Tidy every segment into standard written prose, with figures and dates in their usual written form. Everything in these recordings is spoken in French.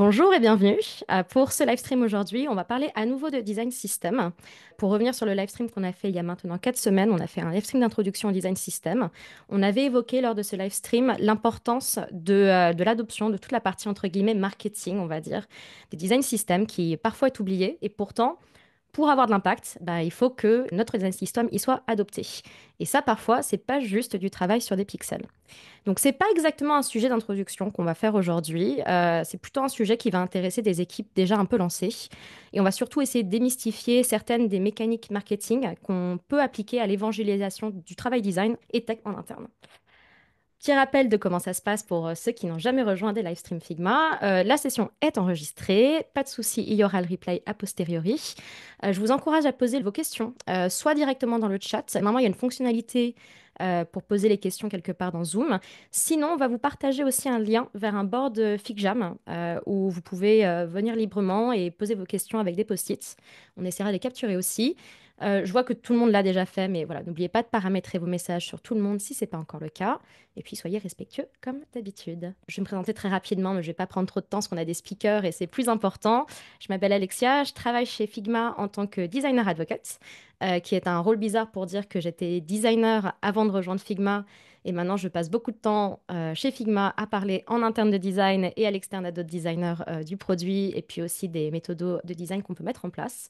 Bonjour et bienvenue. Pour ce live stream aujourd'hui, on va parler à nouveau de design system. Pour revenir sur le live stream qu'on a fait il y a maintenant 4 semaines, on a fait un live stream d'introduction au design system. On avait évoqué lors de ce live stream l'importance de l'adoption de toute la partie entre guillemets marketing, on va dire, des design systems qui parfois est oublié et pourtant pour avoir de l'impact, il faut que notre design system y soit adopté. Et ça, parfois, c'est pas juste du travail sur des pixels. Donc, c'est pas exactement un sujet d'introduction qu'on va faire aujourd'hui. C'est plutôt un sujet qui va intéresser des équipes déjà un peu lancées. Et on va surtout essayer de démystifier certaines des mécaniques marketing qu'on peut appliquer à l'évangélisation du travail design et tech en interne. Petit rappel de comment ça se passe pour ceux qui n'ont jamais rejoint des live streams Figma. La session est enregistrée, pas de souci, il y aura le replay a posteriori. Je vous encourage à poser vos questions, soit directement dans le chat. Normalement, il y a une fonctionnalité pour poser les questions quelque part dans Zoom. Sinon, on va vous partager aussi un lien vers un board FigJam où vous pouvez venir librement et poser vos questions avec des post-its. On essaiera de les capturer aussi. Je vois que tout le monde l'a déjà fait, mais voilà, n'oubliez pas de paramétrer vos messages sur tout le monde si ce n'est pas encore le cas. Et puis soyez respectueux comme d'habitude. Je vais me présenter très rapidement, mais je ne vais pas prendre trop de temps parce qu'on a des speakers et c'est plus important. Je m'appelle Alexia, je travaille chez Figma en tant que designer advocate, qui est un rôle bizarre pour dire que j'étais designer avant de rejoindre Figma. Et maintenant, je passe beaucoup de temps chez Figma à parler en interne de design et à l'externe à d'autres designers du produit et puis aussi des méthodos de design qu'on peut mettre en place.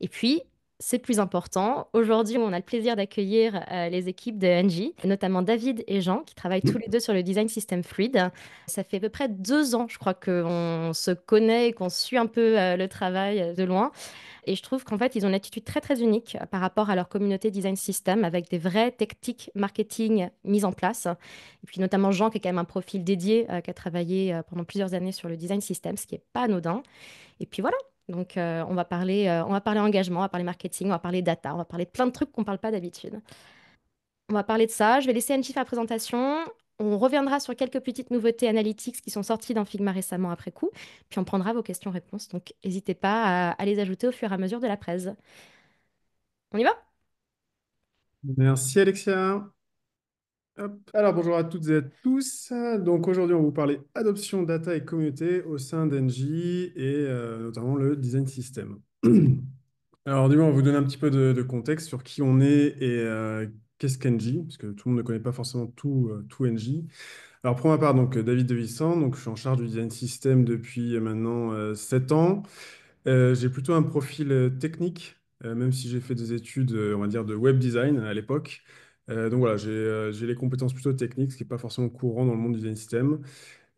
Et puis, c'est plus important. Aujourd'hui, on a le plaisir d'accueillir les équipes de NJ, notamment David et Jean, qui travaillent tous les deux sur le design system fluide. Ça fait à peu près 2 ans, je crois, qu'on se connaît et qu'on suit un peu le travail de loin. Et je trouve qu'en fait, ils ont une attitude très, très unique par rapport à leur communauté design system, avec des vraies tactiques marketing mises en place. Et puis notamment Jean, qui est quand même un profil dédié, qui a travaillé pendant plusieurs années sur le design system, ce qui n'est pas anodin. Et puis voilà. Donc, on va parler engagement, on va parler marketing, on va parler data, on va parler de plein de trucs qu'on ne parle pas d'habitude. On va parler de ça. Je vais laisser Angie faire la présentation. On reviendra sur quelques petites nouveautés analytics qui sont sorties dans Figma récemment après coup. Puis on prendra vos questions-réponses. Donc, n'hésitez pas à les ajouter au fur et à mesure de la presse. On y va? Merci Alexia. Hop. Alors bonjour à toutes et à tous. Donc aujourd'hui on va vous parler adoption data et communauté au sein d'Engie et notamment le design system. Alors du coup on va vous donner un petit peu de contexte sur qui on est et qu'est-ce qu'Engie, parce que tout le monde ne connaît pas forcément tout Engie. Alors pour ma part donc David Devissan, donc je suis en charge du design system depuis maintenant 7 ans. J'ai plutôt un profil technique, même si j'ai fait des études, on va dire, de web design à l'époque. Donc voilà, j'ai les compétences plutôt techniques, ce qui n'est pas forcément courant dans le monde du design system.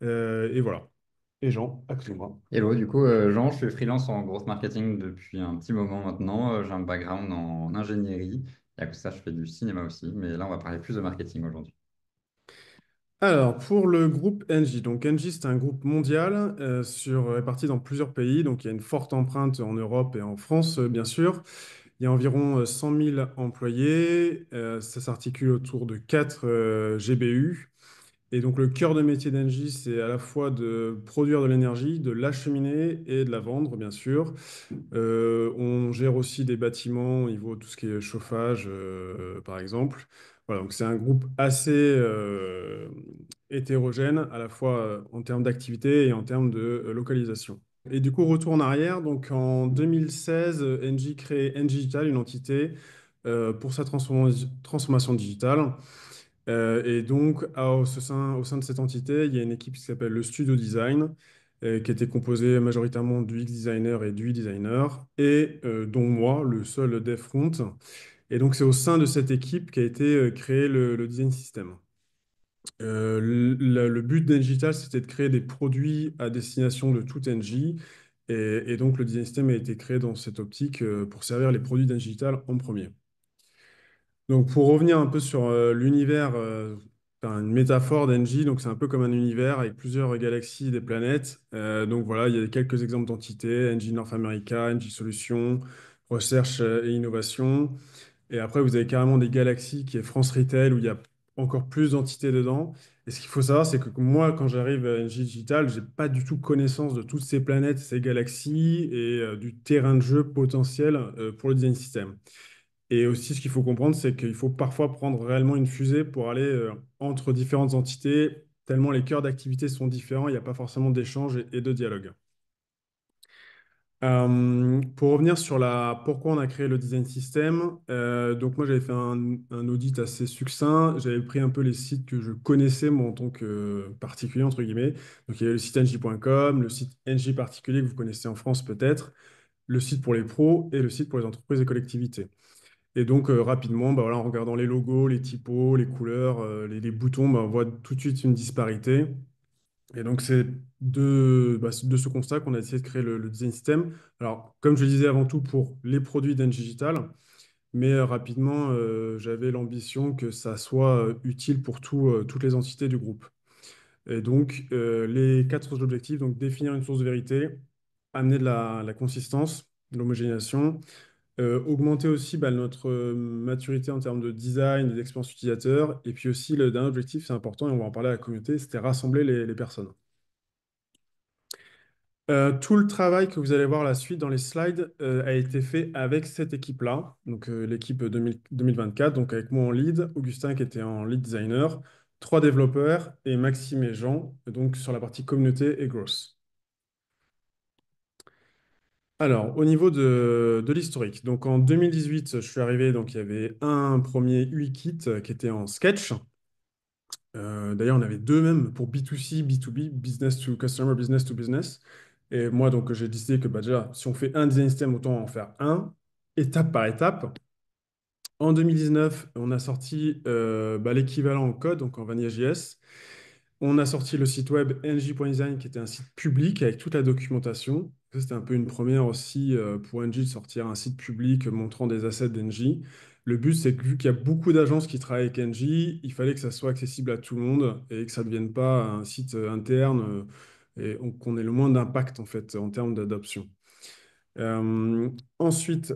Et voilà. Et Jean, actuellement. Hello, du coup, Jean, je suis freelance en growth marketing depuis un petit moment maintenant. J'ai un background en ingénierie. Et à côté de ça, je fais du cinéma aussi. Mais là, on va parler plus de marketing aujourd'hui. Alors, pour le groupe Engie, donc Engie, c'est un groupe mondial réparti dans plusieurs pays. Donc, il y a une forte empreinte en Europe et en France, bien sûr. Il y a environ 100 000 employés. Ça s'articule autour de 4 GBU. Et donc, le cœur de métier d'Engie, c'est à la fois de produire de l'énergie, de l'acheminer et de la vendre, bien sûr. On gère aussi des bâtiments au niveau de tout ce qui est chauffage, par exemple. Voilà, donc c'est un groupe assez hétérogène, à la fois en termes d'activité et en termes de localisation. Et du coup, retour en arrière, donc en 2016, Engie crée Engie Digital, une entité pour sa transformation digitale. Et donc, au sein de cette entité, il y a une équipe qui s'appelle le Studio Design, qui était composée majoritairement du X designer et du UI designer, et dont moi, le seul dev front. Et donc, c'est au sein de cette équipe qu'a été créé le design system. Le but d'Engital, c'était de créer des produits à destination de tout Engie. Et donc, le design system a été créé dans cette optique pour servir les produits d'Engital en premier. Donc, pour revenir un peu sur l'univers, enfin, une métaphore d'Engie, donc c'est un peu comme un univers avec plusieurs galaxies, des planètes. Donc voilà, il y a quelques exemples d'entités, Engie North America, Engie Solutions, Recherche et Innovation. Et après, vous avez carrément des galaxies qui est France Retail, où il y a encore plus d'entités dedans. Et ce qu'il faut savoir, c'est que moi, quand j'arrive à Engie Digital, j'ai pas du tout connaissance de toutes ces planètes, ces galaxies et du terrain de jeu potentiel pour le design system. Et aussi, ce qu'il faut comprendre, c'est qu'il faut parfois prendre réellement une fusée pour aller entre différentes entités. tellement les cœurs d'activité sont différents, il n'y a pas forcément d'échange et de dialogue. Pour revenir sur pourquoi on a créé le design system, donc moi j'avais fait un audit assez succinct, j'avais pris un peu les sites que je connaissais moi en tant que particulier entre guillemets. Donc il y avait le site ng.com, le site ng particulier que vous connaissez en France peut-être, le site pour les pros et le site pour les entreprises et collectivités. Et donc rapidement, bah, voilà, en regardant les logos, les typos, les couleurs, les boutons, bah, on voit tout de suite une disparité. Et donc, c'est de ce constat qu'on a essayé de créer le design system. Alors, comme je le disais avant tout pour les produits d'Engie Digital, mais rapidement, j'avais l'ambition que ça soit utile pour toutes les entités du groupe. Et donc, les quatre objectifs, donc définir une source de vérité, amener de la consistance, de l'homogénéisation, augmenter aussi bah, notre maturité en termes de design et d'expérience utilisateur, et puis aussi le dernier objectif, c'est important, et on va en parler à la communauté, c'était rassembler les personnes. Tout le travail que vous allez voir la suite dans les slides a été fait avec cette équipe-là, donc l'équipe 2024, donc avec moi en lead, Augustin qui était en lead designer, trois développeurs et Maxime et Jean, donc sur la partie communauté et growth. Alors, au niveau de l'historique, donc en 2018, je suis arrivé, donc il y avait un premier UI-Kit qui était en Sketch. D'ailleurs, on avait deux même pour B2C, B2B, business to customer, business to business. Et moi, donc, j'ai décidé que bah, déjà, si on fait un design system, autant en faire un, étape par étape. En 2019, on a sorti bah, l'équivalent en code, donc en Vanilla.js. On a sorti le site web ng.design, qui était un site public avec toute la documentation. Ça, c'était un peu une première aussi pour ng de sortir un site public montrant des assets d'Engie. Le but, c'est que vu qu'il y a beaucoup d'agences qui travaillent avec Engie, il fallait que ça soit accessible à tout le monde et que ça ne devienne pas un site interne et qu'on ait le moins d'impact en fait en termes d'adoption. Ensuite,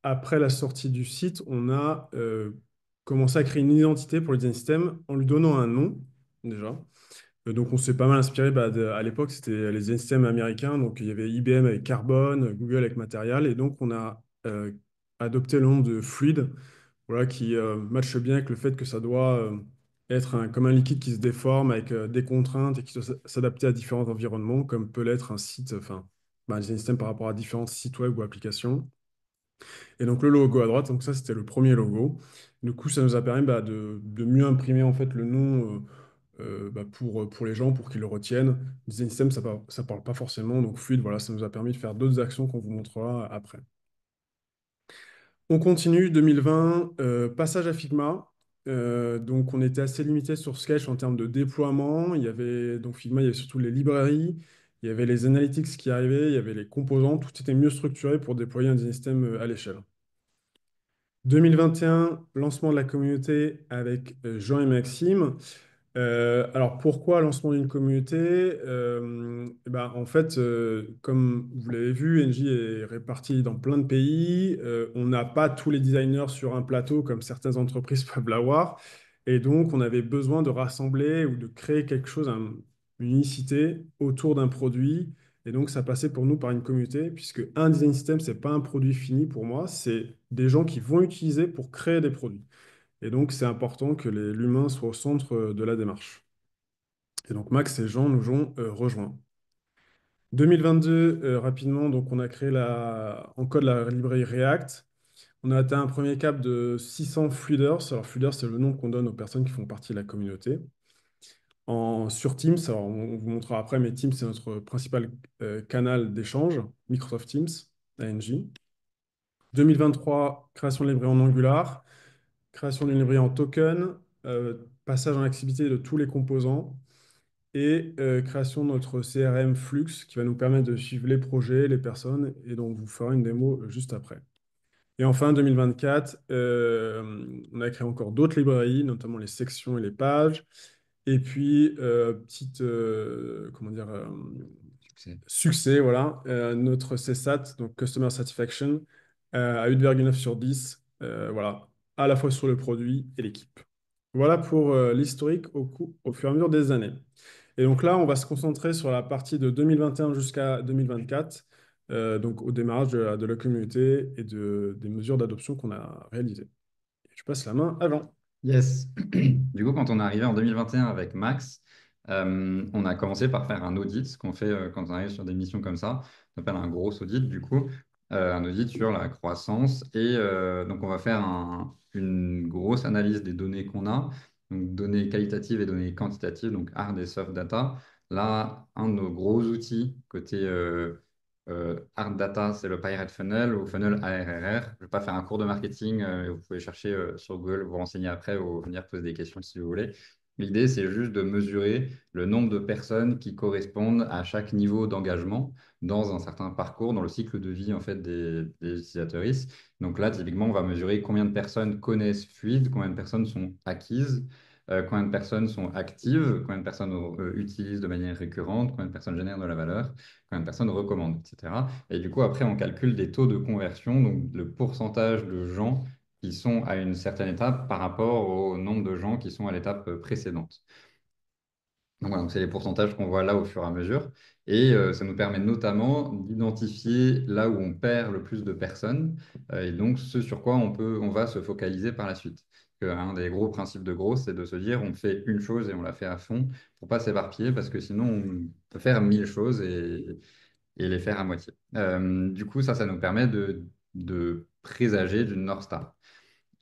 après la sortie du site, on a commencé à créer une identité pour le design system en lui donnant un nom déjà. Donc, on s'est pas mal inspiré. Bah, à l'époque, c'était les design systems américains. Donc, il y avait IBM avec Carbon, Google avec Material. Et donc, on a adopté le nom de Fluid, voilà, qui matche bien avec le fait que ça doit être comme un liquide qui se déforme avec des contraintes et qui doit s'adapter à différents environnements, comme peut l'être un site, enfin, bah, un design system par rapport à différents sites web ou applications. Et donc, le logo à droite, donc ça, c'était le premier logo. Du coup, ça nous a permis bah, de mieux imprimer en fait le nom. Bah, pour les gens, pour qu'ils le retiennent. Design system, ça parle pas forcément, donc fluide, voilà, ça nous a permis de faire d'autres actions qu'on vous montrera après. On continue, 2020, passage à Figma. Donc, on était assez limité sur Sketch en termes de déploiement. Il y avait, donc Figma, il y avait surtout les librairies, il y avait les analytics qui arrivaient, il y avait les composants, tout était mieux structuré pour déployer un design system à l'échelle. 2021, lancement de la communauté avec Jean et Maxime. Alors pourquoi lancement d'une communauté? Eh ben, en fait, comme vous l'avez vu, Engie est réparti dans plein de pays. On n'a pas tous les designers sur un plateau comme certaines entreprises peuvent l'avoir. Et donc, on avait besoin de rassembler ou de créer quelque chose, une unicité autour d'un produit. Et donc, ça passait pour nous par une communauté, puisque un design system, ce n'est pas un produit fini pour moi, c'est des gens qui vont utiliser pour créer des produits. Et donc, c'est important que l'humain soit au centre de la démarche. Et donc, Max et Jean nous ont rejoints. 2022, rapidement, donc on a créé en code la librairie React. On a atteint un premier cap de 600 Fluiders. Alors, Fluiders, c'est le nom qu'on donne aux personnes qui font partie de la communauté. Sur Teams, alors on vous montrera après, mais Teams, c'est notre principal canal d'échange, Microsoft Teams, ANG. 2023, création de librairie en Angular. Création d'une librairie en token, passage en activité de tous les composants et création de notre CRM Flux qui va nous permettre de suivre les projets, les personnes et donc vous fera une démo juste après. Et enfin, 2024, on a créé encore d'autres librairies, notamment les sections et les pages. Et puis, comment dire, succès, voilà, notre CSAT, donc Customer Satisfaction, à 8,9 sur 10, voilà, à la fois sur le produit et l'équipe. Voilà pour l'historique au fur et à mesure des années. Et donc là, on va se concentrer sur la partie de 2021 jusqu'à 2024, donc au démarrage de la communauté et des mesures d'adoption qu'on a réalisées. Je passe la main à Jean. Yes. Du coup, quand on est arrivé en 2021 avec Max, on a commencé par faire un audit, ce qu'on fait quand on arrive sur des missions comme ça. On appelle un gros audit, du coup, un audit sur la croissance. Et donc, on va faire une grosse analyse des données qu'on a, donc données qualitatives et données quantitatives, donc hard et soft data. Là, un de nos gros outils côté hard data, c'est le Pirate Funnel ou Funnel ARRR. Je ne vais pas faire un cours de marketing, vous pouvez chercher sur Google, vous renseigner après ou venir poser des questions si vous voulez. L'idée, c'est juste de mesurer le nombre de personnes qui correspondent à chaque niveau d'engagement dans un certain parcours, dans le cycle de vie en fait, des utilisateurs. Donc là, typiquement, on va mesurer combien de personnes connaissent Fluide, combien de personnes sont acquises, combien de personnes sont actives, combien de personnes utilisent de manière récurrente, combien de personnes génèrent de la valeur, combien de personnes recommandent, etc. Et du coup, après, on calcule des taux de conversion, donc le pourcentage de gens qui sont à une certaine étape par rapport au nombre de gens qui sont à l'étape précédente. Donc, voilà, donc c'est les pourcentages qu'on voit là au fur et à mesure. Et ça nous permet notamment d'identifier là où on perd le plus de personnes et donc ce sur quoi on va se focaliser par la suite. Un des gros principes de gros, c'est de se dire on fait une chose et on la fait à fond pour pas s'éparpiller parce que sinon on peut faire 1000 choses et les faire à moitié. Du coup, ça nous permet de présager d'une North Star.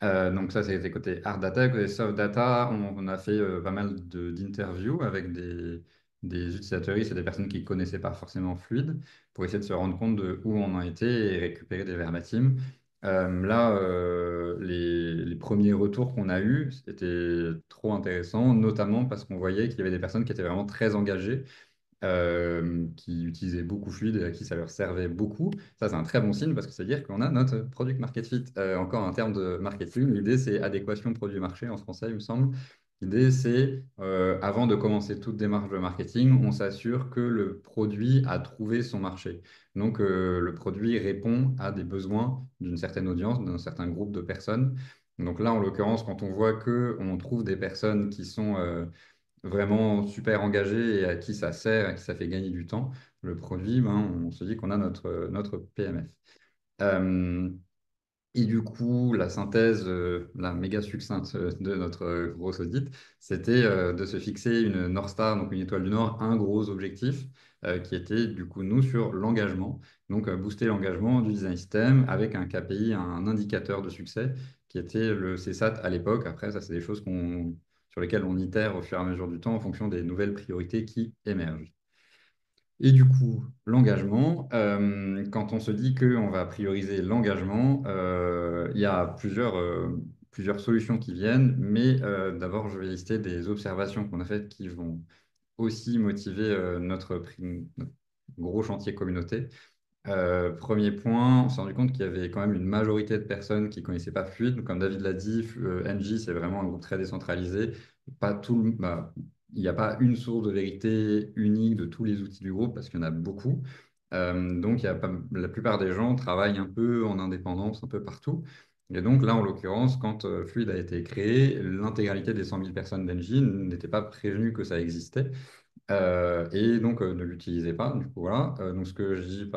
Donc ça, c'était côté hard data. Côté soft data, on a fait pas mal d'interviews avec des utilisateurs et des personnes qui ne connaissaient pas forcément Fluide pour essayer de se rendre compte de où on en était et récupérer des verbatims. Là, les premiers retours qu'on a eus, c'était trop intéressant, notamment parce qu'on voyait qu'il y avait des personnes qui étaient vraiment très engagées qui utilisaient beaucoup Fluide et à qui ça leur servait beaucoup. Ça, c'est un très bon signe parce que ça veut dire qu'on a notre product market fit. Encore en termes de marketing, l'idée, c'est adéquation produit-marché en français, il me semble. L'idée, c'est avant de commencer toute démarche de marketing, on s'assure que le produit a trouvé son marché. Donc, le produit répond à des besoins d'une certaine audience, d'un certain groupe de personnes. Donc là, en l'occurrence, quand on voit que on trouve des personnes qui sont vraiment super engagé et à qui ça sert, à qui ça fait gagner du temps, le produit, ben, on se dit qu'on a notre PMF. Euh, et du coup, la synthèse, la méga succincte de notre gros audit, c'était de se fixer une North Star, donc une étoile du Nord, un gros objectif qui était du coup, nous, sur l'engagement. Donc, booster l'engagement du design system avec un KPI, un indicateur de succès qui était le CSAT à l'époque. Après, ça, c'est des choses sur lesquelles on itère au fur et à mesure du temps en fonction des nouvelles priorités qui émergent. Et du coup, l'engagement, quand on se dit qu'on va prioriser l'engagement, il y a plusieurs solutions qui viennent, mais d'abord, je vais lister des observations qu'on a faites qui vont aussi motiver notre gros chantier communauté. Premier point, on s'est rendu compte qu'il y avait quand même une majorité de personnes qui ne connaissaient pas Fluid. Donc, comme David l'a dit, NJ, c'est vraiment un groupe très décentralisé. Pas tout, il n'y a pas une source de vérité unique de tous les outils du groupe parce qu'il y en a beaucoup. Donc, la plupart des gens travaillent un peu en indépendance, un peu partout. Et donc là, en l'occurrence, quand Fluid a été créé, l'intégralité des 100 000 personnes d'Engie n'étaient pas prévenues que ça existait. Et donc ne l'utilisez pas. Du coup, voilà. Donc, ce que je dis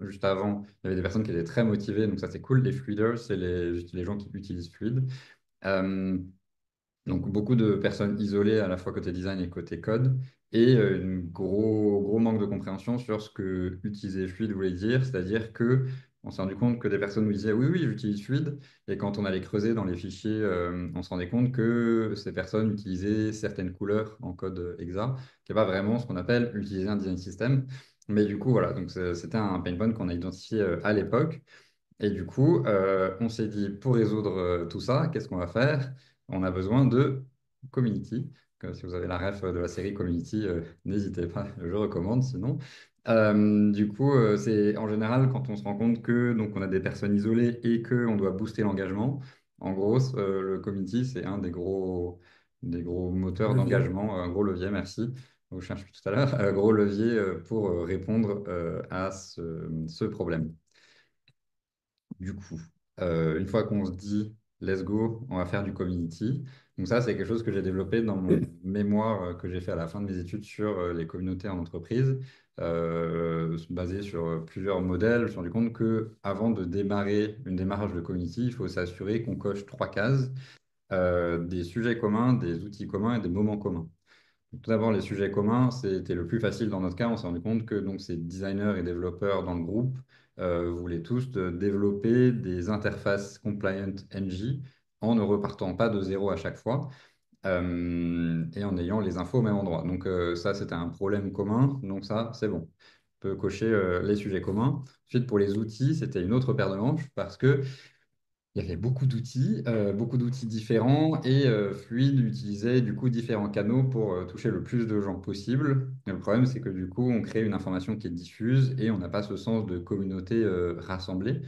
juste avant, il y avait des personnes qui étaient très motivées, donc ça c'est cool. Les fluiders, c'est les gens qui utilisent Fluid. Euh, donc, beaucoup de personnes isolées à la fois côté design et côté code, et un gros manque de compréhension sur ce que utiliser Fluid voulait dire, c'est-à-dire que on s'est rendu compte que des personnes nous disaient oui, oui, j'utilise Fluid, et quand on allait creuser dans les fichiers, on se rendait compte que ces personnes utilisaient certaines couleurs en code exa, qui n'est pas vraiment ce qu'on appelle utiliser un design system. Mais du coup, voilà, donc c'était un pain point qu'on a identifié à l'époque. Et du coup, on s'est dit, pour résoudre tout ça, qu'est-ce qu'on va faire? On a besoin de Community. Si vous avez la ref de la série Community, n'hésitez pas, je recommande sinon. Du coup, c'est en général quand on se rend compte que donc on a des personnes isolées et qu'on doit booster l'engagement. En gros, le Community, c'est un des gros moteurs Levier. d'engagement, un gros levier, merci. Je cherche tout à l'heure, un gros levier pour répondre à ce problème. Du coup, une fois qu'on se dit let's go, on va faire du community. Donc ça, c'est quelque chose que j'ai développé dans mon mémoire que j'ai fait à la fin de mes études sur les communautés en entreprise, basé sur plusieurs modèles. Je me suis rendu compte que avant de démarrer une démarche de community, il faut s'assurer qu'on coche trois cases. des sujets communs, des outils communs et des moments communs. Tout d'abord, les sujets communs, c'était le plus facile dans notre cas. On s'est rendu compte que donc, ces designers et développeurs dans le groupe voulaient tous développer des interfaces compliant NG en ne repartant pas de zéro à chaque fois et en ayant les infos au même endroit. Donc ça, c'était un problème commun. Donc ça, c'est bon. On peut cocher les sujets communs. Ensuite, pour les outils, c'était une autre paire de manches parce que il y avait beaucoup d'outils différents et Fluide utilisait du coup différents canaux pour toucher le plus de gens possible. Et le problème, c'est que du coup, on crée une information qui est diffuse et on n'a pas ce sens de communauté rassemblée.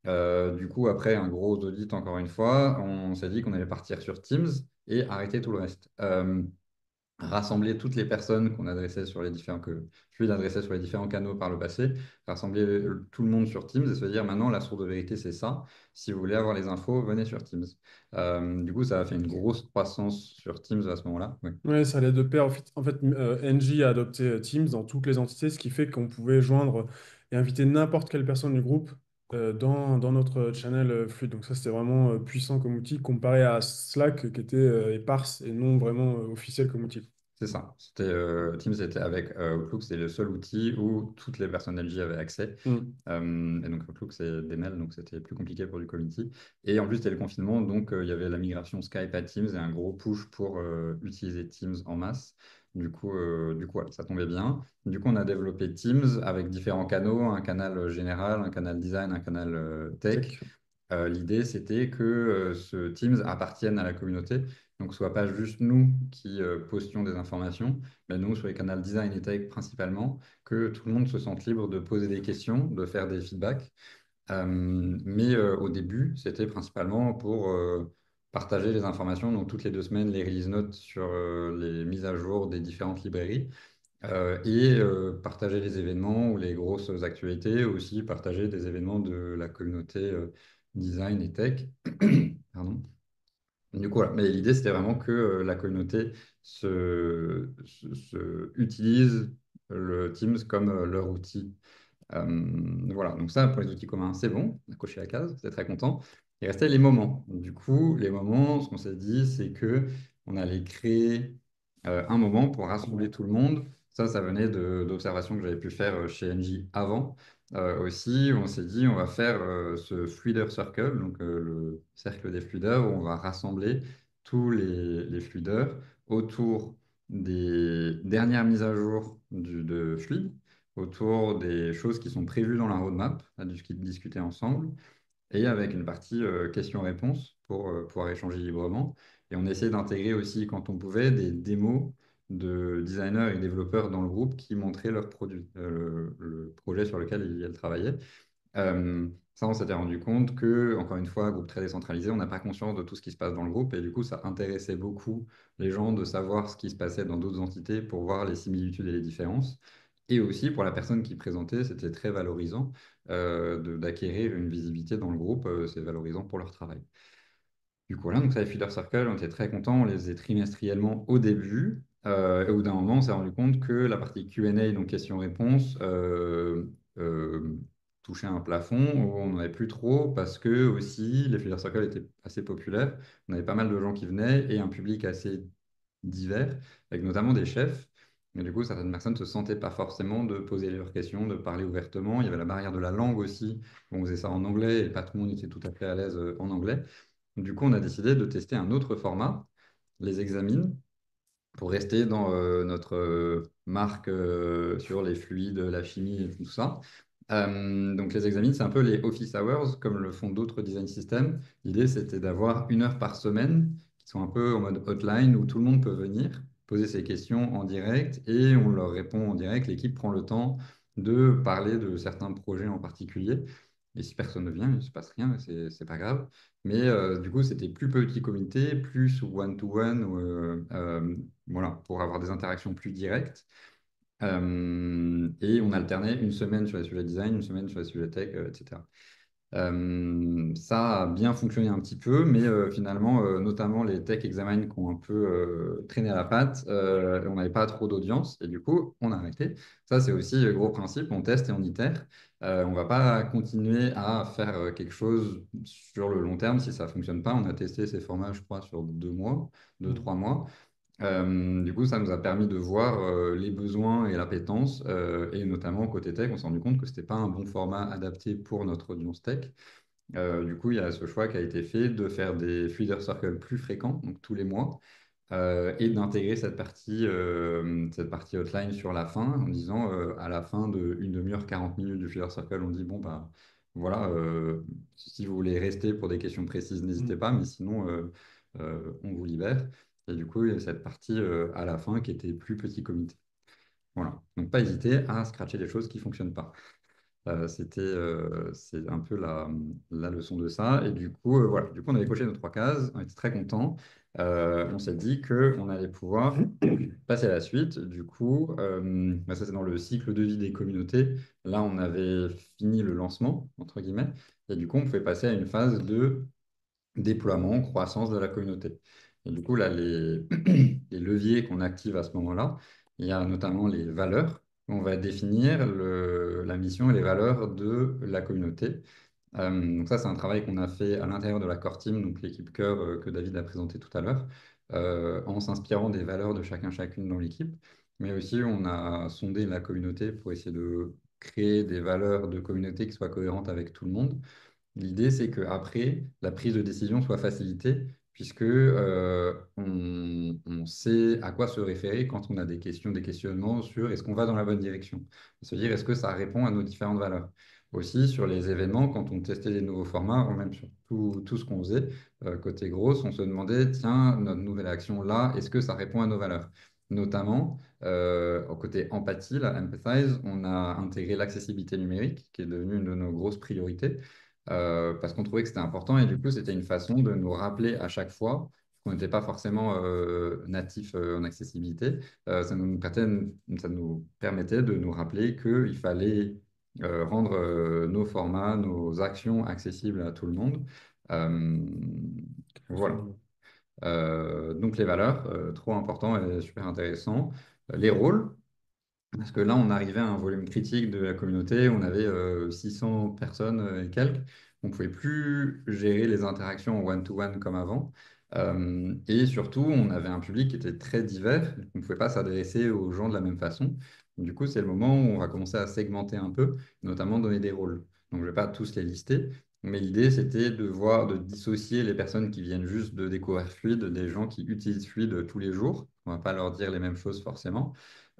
Du coup, après un gros audit, encore une fois, on s'est dit qu'on allait partir sur Teams et arrêter tout le reste. Rassembler toutes les personnes qu'on adressait sur les différents que Fluide adressait sur les différents canaux par le passé, rassembler tout le monde sur Teams et se dire maintenant la source de vérité c'est ça. Si vous voulez avoir les infos, venez sur Teams. Du coup, ça a fait une grosse croissance sur Teams à ce moment-là. Oui, Ouais, ça allait de pair. En fait, NJ a adopté Teams dans toutes les entités, ce qui fait qu'on pouvait joindre et inviter n'importe quelle personne du groupe dans notre channel Fluide. Donc ça, c'était vraiment puissant comme outil comparé à Slack qui était éparse et non vraiment officiel comme outil. c'est ça. Teams était avec Outlook, c'est le seul outil où toutes les personnes LG avaient accès. Mm. Et donc Outlook, c'est des mails, donc c'était plus compliqué pour du community. Et en plus, c'était le confinement, donc il y avait la migration Skype à Teams et un gros push pour utiliser Teams en masse. Voilà, ça tombait bien. Du coup, on a développé Teams avec différents canaux, un canal général, un canal design, un canal tech. Tech. L'idée, c'était que ce Teams appartienne à la communauté, donc ce soit pas juste nous qui postions des informations, mais nous, sur les canaux design et tech principalement, que tout le monde se sente libre de poser des questions, de faire des feedbacks. Mais au début, c'était principalement pour partager les informations, donc toutes les 2 semaines, les release notes sur les mises à jour des différentes librairies. Et partager les événements ou les grosses actualités, aussi partager des événements de la communauté design et tech. Pardon. Du coup, voilà. Mais l'idée, c'était vraiment que la communauté utilise le Teams comme leur outil. Voilà, donc ça, pour les outils communs, c'est bon, on a coché la case, c'est très content. Il restait les moments. Du coup, les moments, ce qu'on s'est dit, c'est que on allait créer un moment pour rassembler tout le monde. Ça venait d'observations que j'avais pu faire chez NJ avant. Aussi, on s'est dit, on va faire ce Fluider Circle, donc le cercle des fluideurs, où on va rassembler tous les fluideurs autour des dernières mises à jour de Fluide, autour des choses qui sont prévues dans la roadmap, à discuter ensemble, et avec une partie questions-réponses pour pouvoir échanger librement. Et on essaie d'intégrer aussi, quand on pouvait, des démos de designers et développeurs dans le groupe qui montraient leurs produits, le projet sur lequel ils travaillaient. Ça, on s'était rendu compte que, encore une fois, groupe très décentralisé, on n'a pas conscience de tout ce qui se passe dans le groupe et du coup, ça intéressait beaucoup les gens de savoir ce qui se passait dans d'autres entités pour voir les similitudes et les différences. Et aussi, pour la personne qui présentait, c'était très valorisant d'acquérir une visibilité dans le groupe. C'est valorisant pour leur travail. Du coup, voilà, donc ça, les Feeder Circle, on était très contents, on les faisait trimestriellement au début. Et au bout d'un moment, on s'est rendu compte que la partie Q&A, donc questions-réponses, euh, touchait un plafond où on n'en avait plus trop parce que aussi les Feeder Circle étaient assez populaires. On avait pas mal de gens qui venaient et un public assez divers, avec notamment des chefs. Et du coup, certaines personnes ne se sentaient pas forcément de poser leurs questions, de parler ouvertement. Il y avait la barrière de la langue aussi. On faisait ça en anglais et pas tout le monde était tout à fait à l'aise en anglais. Du coup, on a décidé de tester un autre format, les examines, pour rester dans notre marque sur les fluides, la chimie et tout ça. Donc les examines, c'est un peu les office hours, comme le font d'autres design systems. L'idée, c'était d'avoir 1 heure par semaine, qui sont un peu en mode hotline, où tout le monde peut venir poser ses questions en direct et on leur répond en direct. L'équipe prend le temps de parler de certains projets en particulier. Et si personne ne vient, il ne se passe rien, c'est pas grave. Mais du coup, c'était plus petit comité, plus one-to-one, voilà, pour avoir des interactions plus directes. Et on alternait une semaine sur les sujets design, une semaine sur les sujets tech, etc. Ça a bien fonctionné un petit peu, mais finalement, notamment les tech examines qui ont un peu traîné à la patte, on n'avait pas trop d'audience et du coup, on a arrêté. Ça, c'est aussi le gros principe, on teste et on itère. On ne va pas continuer à faire quelque chose sur le long terme si ça ne fonctionne pas. On a testé ces formats, je crois, sur 2 mois, deux, Mhm. 3 mois. Du coup, ça nous a permis de voir les besoins et l'appétence, et notamment côté tech, on s'est rendu compte que ce n'était pas un bon format adapté pour notre audience tech. Du coup, il y a ce choix qui a été fait de faire des feeder circles plus fréquents, donc tous les mois, et d'intégrer cette partie hotline sur la fin, en disant à la fin d'une demi-heure, 40 minutes du feeder circle, on dit, bon, bah voilà, si vous voulez rester pour des questions précises, n'hésitez Mhm. pas, mais sinon, on vous libère. Et du coup, il y a cette partie à la fin qui était plus petit comité. Voilà. Donc, pas hésiter à scratcher des choses qui ne fonctionnent pas. C'est un peu la leçon de ça. Et du coup, voilà. Du coup, on avait coché nos 3 cases. On était très contents. On s'est dit qu'on allait pouvoir passer à la suite. Du coup, bah, ça, c'est dans le cycle de vie des communautés. Là, on avait fini le lancement, entre guillemets. Et du coup, on pouvait passer à une phase de déploiement, croissance de la communauté. Et du coup, là, les leviers qu'on active à ce moment-là, il y a notamment les valeurs. On va définir la mission et les valeurs de la communauté. Donc ça, c'est un travail qu'on a fait à l'intérieur de la core team, donc l'équipe cœur que David a présenté tout à l'heure, en s'inspirant des valeurs de chacun, chacune dans l'équipe. Mais aussi, on a sondé la communauté pour essayer de créer des valeurs de communauté qui soient cohérentes avec tout le monde. L'idée, c'est qu'après, la prise de décision soit facilitée, puisque on sait à quoi se référer quand on a des questions, des questionnements sur est-ce qu'on va dans la bonne direction. Se dire est-ce que ça répond à nos différentes valeurs. Aussi, sur les événements, quand on testait les nouveaux formats, ou même sur tout ce qu'on faisait, côté grosse, on se demandait, tiens, notre nouvelle action là, est-ce que ça répond à nos valeurs? Notamment, au côté empathie, la Empathize, on a intégré l'accessibilité numérique, qui est devenue une de nos grosses priorités parce qu'on trouvait que c'était important et du coup, c'était une façon de nous rappeler à chaque fois qu'on n'était pas forcément natif en accessibilité. Ça nous permettait de nous rappeler qu'il fallait rendre nos formats, nos actions accessibles à tout le monde. Euh, voilà. Absolument. Donc les valeurs, trop important et super intéressant. Les rôles, parce que là, on arrivait à un volume critique de la communauté, on avait 600 personnes et quelques. On ne pouvait plus gérer les interactions en one-to-one comme avant. Et surtout, on avait un public qui était très divers, donc on ne pouvait pas s'adresser aux gens de la même façon. Du coup, c'est le moment où on va commencer à segmenter un peu, notamment donner des rôles. Donc, je ne vais pas tous les lister, mais l'idée, c'était de dissocier les personnes qui viennent juste de découvrir Fluide des gens qui utilisent Fluide tous les jours. On ne va pas leur dire les mêmes choses forcément.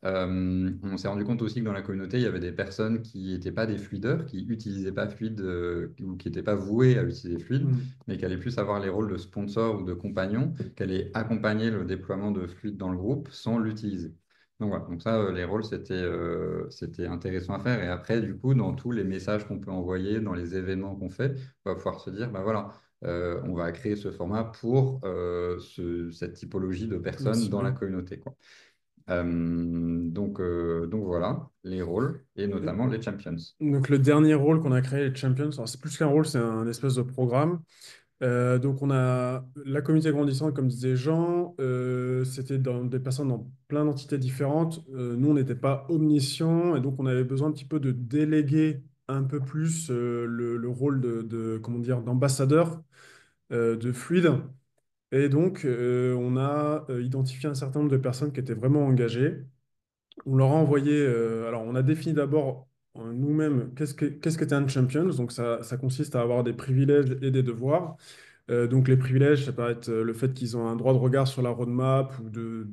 On s'est rendu compte aussi que dans la communauté, il y avait des personnes qui n'étaient pas des fluideurs, qui n'utilisaient pas Fluide ou qui n'étaient pas vouées à utiliser Fluide, Mhm. mais qui allaient plus avoir les rôles de sponsor ou de compagnon, qui allaient accompagner le déploiement de Fluide dans le groupe sans l'utiliser. Donc voilà, donc ça, les rôles, c'était intéressant à faire. Et après, du coup, dans tous les messages qu'on peut envoyer, dans les événements qu'on fait, on va pouvoir se dire, bah voilà, on va créer ce format pour cette typologie de personnes Merci dans la bien. communauté, quoi. Donc voilà, les rôles et notamment les champions. Donc le dernier rôle qu'on a créé, les Champions, alors c'est plus qu'un rôle, c'est un espèce de programme. Donc on a la communauté grandissante, comme disait Jean, c'était dans des personnes dans plein d'entités différentes. Nous, on n'était pas omniscients et donc on avait besoin un petit peu de déléguer un peu plus le rôle comment dire, d'ambassadeur de Fluide. Et donc on a identifié un certain nombre de personnes qui étaient vraiment engagées. On leur a envoyé, alors on a défini d'abord nous-mêmes qu'est-ce qu'était un champion. Donc ça consiste à avoir des privilèges et des devoirs. Donc les privilèges, ça peut être le fait qu'ils ont un droit de regard sur la roadmap ou de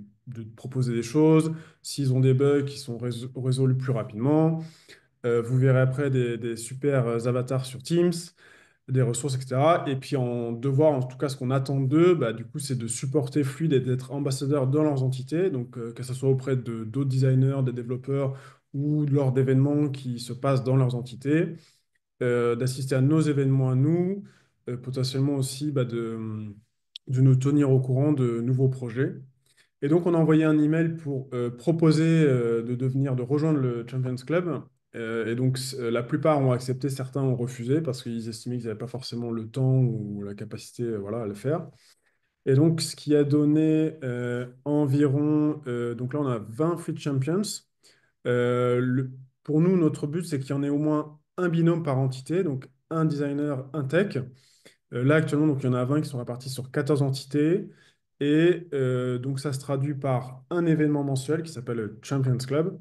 proposer des choses. S'ils ont des bugs, qui sont résolus plus rapidement. Vous verrez après des super avatars sur Teams, des ressources, etc. Et puis en devoir, en tout cas, ce qu'on attend d'eux, bah, du coup, c'est de supporter Fluide et d'être ambassadeurs dans leurs entités. Donc que ce soit auprès de d'autres designers, des développeurs ou lors d'événements qui se passent dans leurs entités, d'assister à nos événements à nous, potentiellement aussi bah, de nous tenir au courant de nouveaux projets. Et donc, on a envoyé un email pour proposer de rejoindre le Champions Club. Et donc, la plupart ont accepté, certains ont refusé parce qu'ils estimaient qu'ils n'avaient pas forcément le temps ou la capacité, voilà, à le faire. Et donc, ce qui a donné environ, donc là, on a 20 Free Champions. Pour nous, notre but, c'est qu'il y en ait au moins un binôme par entité, donc un designer, un tech. Là, actuellement, donc, il y en a 20 qui sont répartis sur 14 entités. Et donc, ça se traduit par un événement mensuel qui s'appelle le Champions Club.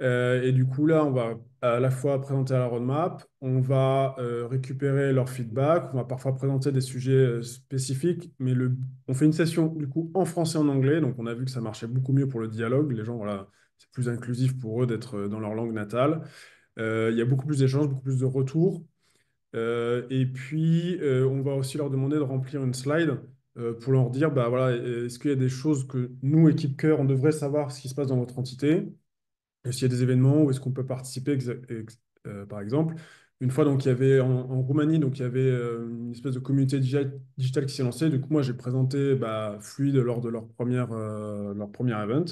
Et du coup, là, on va à la fois présenter la roadmap, on va récupérer leur feedback, on va parfois présenter des sujets spécifiques, mais on fait une session du coup en français et en anglais, donc on a vu que ça marchait beaucoup mieux pour le dialogue. Les gens, voilà, c'est plus inclusif pour eux d'être dans leur langue natale. Il y a beaucoup plus d'échanges, beaucoup plus de retours. Et puis, on va aussi leur demander de remplir une slide pour leur dire, bah voilà, est-ce qu'il y a des choses que nous, équipe cœur, on devrait savoir ce qui se passe dans votre entité? S'il y a des événements où est-ce qu'on peut participer, par exemple. Une fois, donc, il y avait en Roumanie, donc, il y avait une espèce de communauté digitale qui s'est lancée. Du coup, moi, j'ai présenté bah, Fluid lors de leur premier event.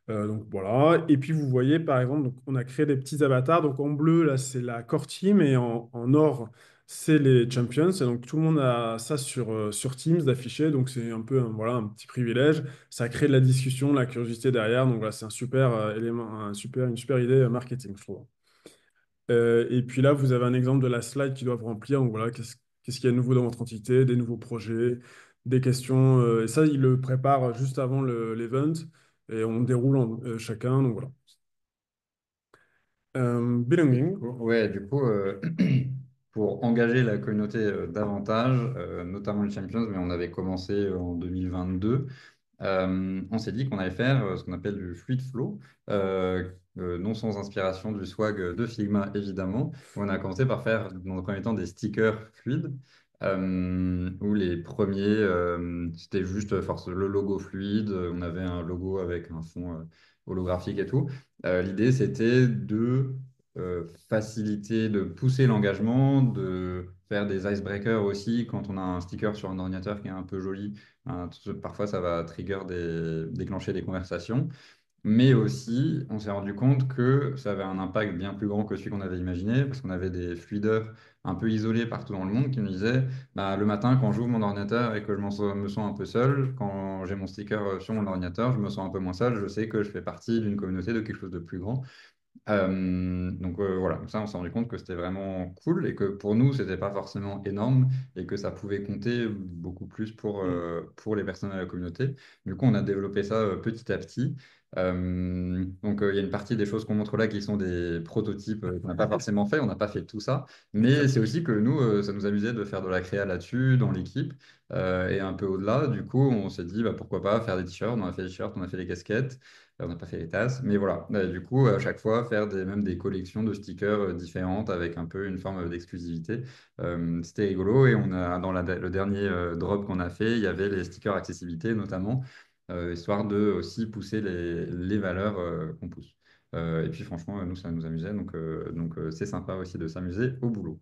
Donc voilà. Et puis vous voyez par exemple, donc, on a créé des petits avatars. Donc en bleu, là, c'est la core team et en or, c'est les champions. Et donc tout le monde a ça sur Teams d'afficher. Donc c'est un peu voilà, un petit privilège. Ça crée de la discussion, de la curiosité derrière. Donc voilà, c'est un super élément, une super idée marketing, je trouve. Et puis là, vous avez un exemple de la slide qu'ils doivent remplir. Donc voilà, qu'est-ce qu'il y a de nouveau dans votre entité, des nouveaux projets, des questions. Et ça, ils le préparent juste avant l'event. Et on déroule chacun. Donc voilà. Belonging. Ouais, du coup, pour engager la communauté davantage, notamment les Champions, mais on avait commencé en 2022. On s'est dit qu'on allait faire ce qu'on appelle du fluid flow, non sans inspiration du swag de Figma, évidemment. On a commencé par faire, dans un premier temps, des stickers fluides, où les premiers, c'était juste le logo fluide. On avait un logo avec un fond holographique et tout. L'idée, c'était de faciliter, de pousser l'engagement, de faire des icebreakers aussi quand on a un sticker sur un ordinateur qui est un peu joli. Hein, parfois, ça va déclencher des conversations. Mais aussi, on s'est rendu compte que ça avait un impact bien plus grand que celui qu'on avait imaginé, parce qu'on avait des fluideurs un peu isolés partout dans le monde qui nous disaient, bah, le matin, quand j'ouvre mon ordinateur et que me sens un peu seul, quand j'ai mon sticker sur mon ordinateur, je me sens un peu moins seul, je sais que je fais partie d'une communauté, de quelque chose de plus grand. Voilà, ça on s'est rendu compte que c'était vraiment cool et que pour nous c'était pas forcément énorme et que ça pouvait compter beaucoup plus pour les personnes de la communauté. Du coup on a développé ça petit à petit. Il y a une partie des choses qu'on montre là qui sont des prototypes qu'on n'a pas forcément fait, on n'a pas fait tout ça, mais c'est Exactement. aussi que nous ça nous amusait de faire de la créa là-dessus dans l'équipe et un peu au-delà. Du coup on s'est dit bah, pourquoi pas faire des t-shirts, on a fait des t-shirts, on a fait des casquettes. On n'a pas fait les tasses, mais voilà. Du coup, à chaque fois, faire même des collections de stickers différentes avec un peu une forme d'exclusivité. C'était rigolo. Et le dernier drop qu'on a fait, il y avait les stickers accessibilité notamment, histoire de aussi pousser les valeurs qu'on pousse. Et puis franchement, nous, ça nous amusait. C'est sympa aussi de s'amuser au boulot.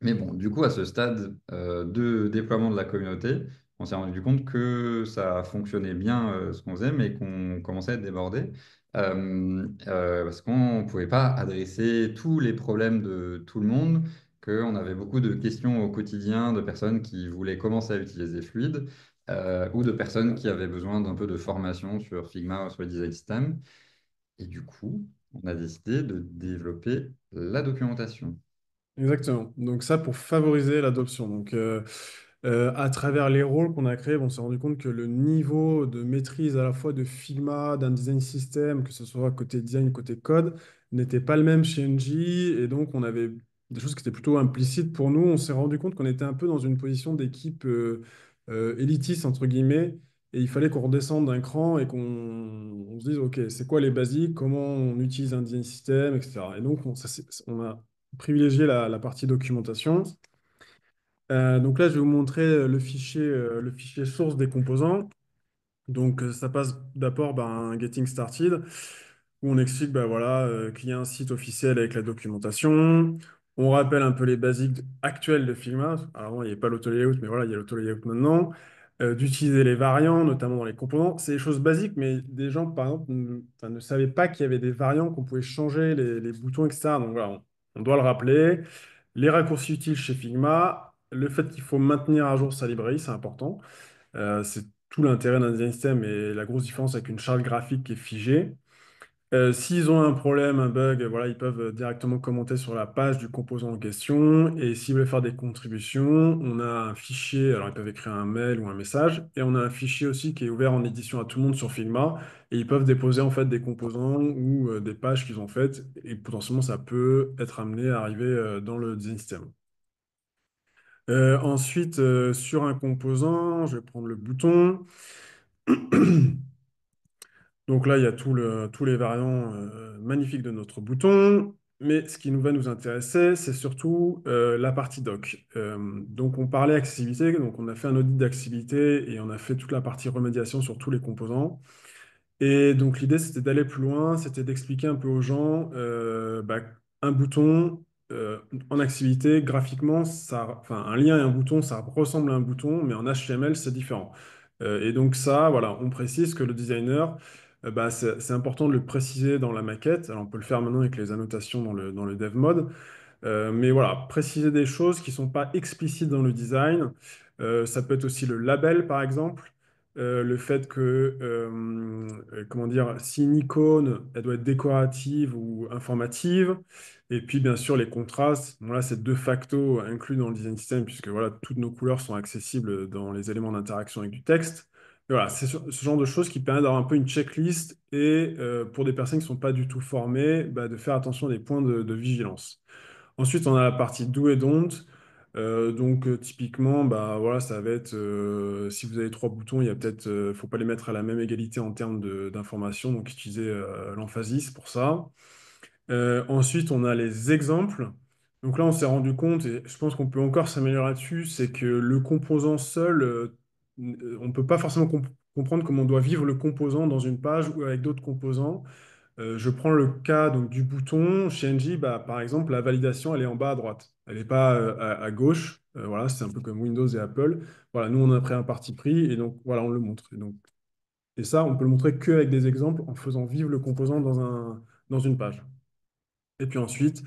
Mais bon, du coup, à ce stade de déploiement de la communauté, on s'est rendu compte que ça fonctionnait bien ce qu'on faisait, mais qu'on commençait à être débordé parce qu'on ne pouvait pas adresser tous les problèmes de tout le monde, qu'on avait beaucoup de questions au quotidien de personnes qui voulaient commencer à utiliser Fluide ou de personnes qui avaient besoin d'un peu de formation sur Figma ou sur le design system. Et du coup, on a décidé de développer la documentation. Exactement. Donc ça pour favoriser l'adoption. Donc à travers les rôles qu'on a créés, on s'est rendu compte que le niveau de maîtrise à la fois de Figma, d'un design system, que ce soit côté design, côté code, n'était pas le même chez NG. Et donc on avait des choses qui étaient plutôt implicites pour nous. On s'est rendu compte qu'on était un peu dans une position d'équipe élitiste, entre guillemets. Et il fallait qu'on redescende d'un cran et qu'on se dise, OK, c'est quoi les basiques, comment on utilise un design system, etc. Et donc, on a privilégier la partie documentation. Donc là, je vais vous montrer le fichier source des composants. Donc ça passe d'abord par un Getting Started, où on explique bah, voilà, qu'il y a un site officiel avec la documentation. On rappelle un peu les basiques actuelles de Figma. Alors, avant, il n'y avait pas l'auto-layout, mais voilà, il y a l'auto-layout maintenant. d'utiliser les variants, notamment dans les composants. C'est des choses basiques, mais des gens, par exemple, enfin, ne savaient pas qu'il y avait des variants, qu'on pouvait changer les boutons, etc. Donc voilà, on doit le rappeler. Les raccourcis utiles chez Figma, le fait qu'il faut maintenir à jour sa librairie, c'est important. C'est tout l'intérêt d'un design system et la grosse différence avec une charte graphique qui est figée. S'ils ont un problème, un bug, voilà, ils peuvent directement commenter sur la page du composant en question. Et s'ils veulent faire des contributions, on a un fichier, alors ils peuvent écrire un mail ou un message, et on a un fichier aussi qui est ouvert en édition à tout le monde sur Figma, et ils peuvent déposer en fait des composants ou des pages qu'ils ont faites, et potentiellement ça peut être amené à arriver dans le design system. Ensuite, sur un composant, je vais prendre le bouton. Donc là, il y a tous les variants magnifiques de notre bouton. Mais ce qui nous va nous intéresser, c'est surtout la partie doc. Donc on parlait accessibilité, donc on a fait un audit d'accessibilité et on a fait toute la partie remédiation sur tous les composants. Et donc l'idée, c'était d'aller plus loin, c'était d'expliquer un peu aux gens un bouton en activité, graphiquement, enfin, un lien et un bouton, ça ressemble à un bouton, mais en HTML, c'est différent. Et donc ça, voilà, on précise que le designer, c'est important de le préciser dans la maquette. Alors on peut le faire maintenant avec les annotations dans le dev mode. Mais voilà, préciser des choses qui ne sont pas explicites dans le design. Ça peut être aussi le label, par exemple. Le fait que, comment dire, si une icône, elle doit être décorative ou informative. Et puis, bien sûr, les contrastes. Bon, là, c'est de facto inclus dans le design system, puisque voilà, toutes nos couleurs sont accessibles dans les éléments d'interaction avec du texte. Et voilà, c'est ce genre de choses qui permet d'avoir un peu une checklist et pour des personnes qui ne sont pas du tout formées, de faire attention à des points de vigilance. Ensuite, on a la partie do et don't. Typiquement, voilà, ça va être si vous avez trois boutons, il y a peut-être, faut pas les mettre à la même égalité en termes d'information, donc utilisez l'emphasis pour ça. Ensuite, on a les exemples. Donc là, on s'est rendu compte, et je pense qu'on peut encore s'améliorer là-dessus, c'est que le composant seul, on ne peut pas forcément comprendre comment on doit vivre le composant dans une page ou avec d'autres composants. Je prends le cas donc, du bouton. Chez Engie, par exemple, la validation, elle est en bas à droite. Elle n'est pas à gauche. Voilà, c'est un peu comme Windows et Apple. Voilà, nous, on a pris un parti pris et donc, voilà, on le montre. Et ça, on peut le montrer qu'avec des exemples en faisant vivre le composant dans une page. Et puis ensuite,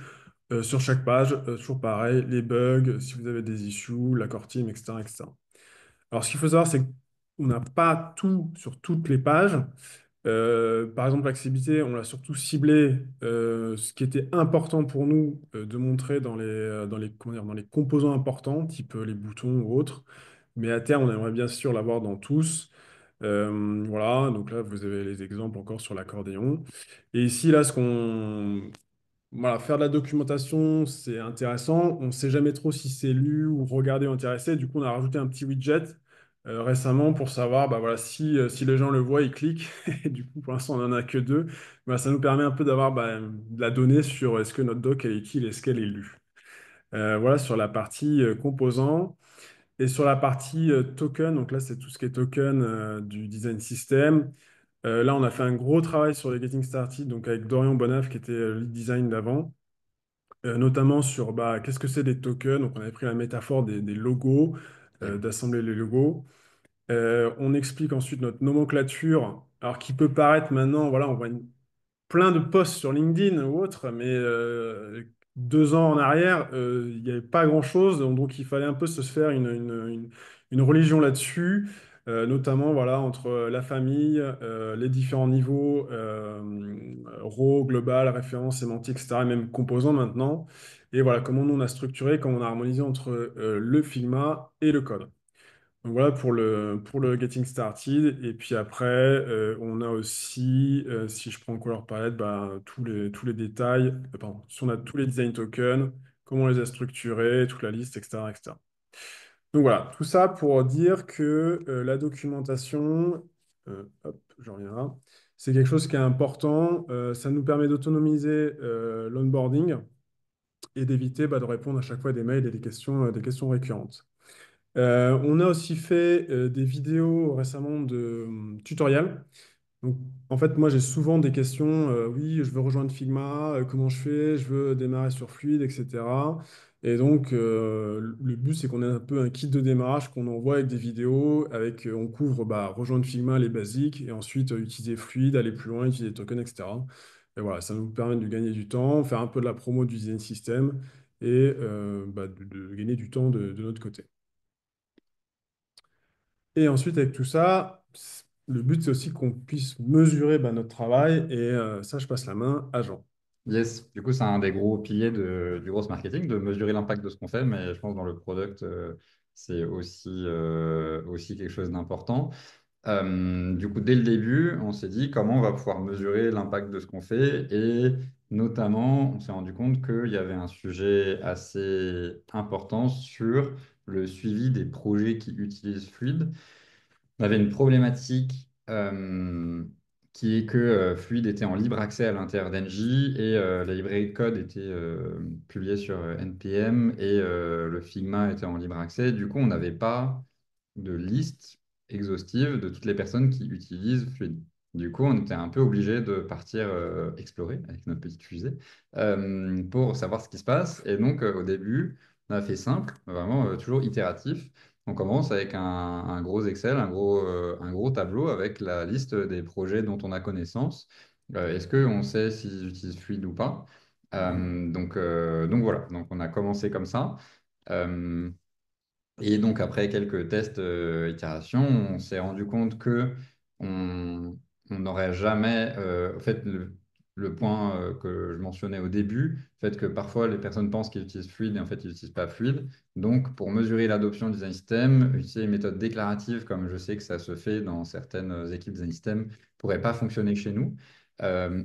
sur chaque page, toujours pareil, les bugs, si vous avez des issues, la core team, etc., etc. Alors, ce qu'il faut savoir, c'est qu'on n'a pas tout sur toutes les pages. Par exemple, l'accessibilité, on l'a surtout ciblé, ce qui était important pour nous de montrer comment dire, dans les composants importants, type les boutons ou autres. Mais à terme, on aimerait bien sûr l'avoir dans tous. Voilà, donc là, vous avez les exemples encore sur l'accordéon. Et ici, là, voilà, faire de la documentation, c'est intéressant. On ne sait jamais trop si c'est lu ou regardé ou intéressé. Du coup, on a rajouté un petit widget récemment pour savoir voilà, si les gens le voient, ils cliquent. Et du coup, pour l'instant, on n'en a que deux. Ça nous permet un peu d'avoir de la donnée sur est-ce que notre doc est utile, est-ce qu'elle est lue. Voilà sur la partie composants. Et sur la partie token, donc là, c'est tout ce qui est token du design system. Là, on a fait un gros travail sur les Getting Started, donc avec Dorian Bonaf, qui était lead design d'avant, notamment sur qu'est-ce que c'est des tokens. Donc, on avait pris la métaphore des logos, d'assembler les logos. On explique ensuite notre nomenclature, alors qui peut paraître maintenant, voilà, on voit plein de posts sur LinkedIn ou autre, mais 2 ans en arrière, il n'y avait pas grand-chose, donc il fallait un peu se faire une religion là-dessus, notamment voilà, entre la famille, les différents niveaux, RAW, global, référence, sémantique, etc., et même composants maintenant. Et voilà, comment nous on a structuré, comment on a harmonisé entre le Figma et le code. Donc voilà pour le Getting Started. Et puis après, on a aussi, si je prends Color Palette, tous les détails, pardon, si on a tous les design tokens, comment on les a structurés, toute la liste, etc., etc. Donc voilà, tout ça pour dire que la documentation, hop, je reviens là, c'est quelque chose qui est important. Ça nous permet d'autonomiser l'onboarding et d'éviter de répondre à chaque fois à des mails et des questions récurrentes. On a aussi fait des vidéos récemment de tutoriels. Donc, en fait, moi, j'ai souvent des questions. Oui, je veux rejoindre Figma. Comment je fais? Je veux démarrer sur Fluide, etc. Et donc, le but, c'est qu'on ait un peu un kit de démarrage qu'on envoie avec des vidéos, on couvre rejoindre Figma, les basiques, et ensuite utiliser Fluid, aller plus loin, utiliser des tokens, etc. Et voilà, ça nous permet de gagner du temps, faire un peu de la promo du design system et de gagner du temps de notre côté. Et ensuite, avec tout ça, le but, c'est aussi qu'on puisse mesurer notre travail, et ça, je passe la main à Jean. Yes, du coup, c'est un des gros piliers du gros marketing, de mesurer l'impact de ce qu'on fait, mais je pense dans le product, c'est aussi quelque chose d'important. Du coup, dès le début, on s'est dit comment on va pouvoir mesurer l'impact de ce qu'on fait et notamment, on s'est rendu compte qu'il y avait un sujet assez important sur le suivi des projets qui utilisent Fluid. On avait une problématique qui est que Fluid était en libre accès à l'intérieur d'Engie et la librairie de code était publiée sur NPM et le Figma était en libre accès. Du coup, on n'avait pas de liste exhaustive de toutes les personnes qui utilisent Fluid. Du coup, on était un peu obligé de partir explorer avec notre petite fusée pour savoir ce qui se passe. Et donc, au début, on a fait simple, vraiment toujours itératif. On commence avec un gros Excel, un gros tableau avec la liste des projets dont on a connaissance. Est-ce qu'on sait s'ils utilisent Fluid ou pas? Donc voilà, donc on a commencé comme ça. Euh, et donc, après quelques tests, itérations, on s'est rendu compte que on on n'aurait jamais, en fait, le point que je mentionnais au début, le fait que parfois les personnes pensent qu'ils utilisent Fluid et en fait ils n'utilisent pas Fluid. Donc, pour mesurer l'adoption du design system, utiliser une méthode déclarative, comme je sais que ça se fait dans certaines équipes design system, pourrait pas fonctionner chez nous. Euh,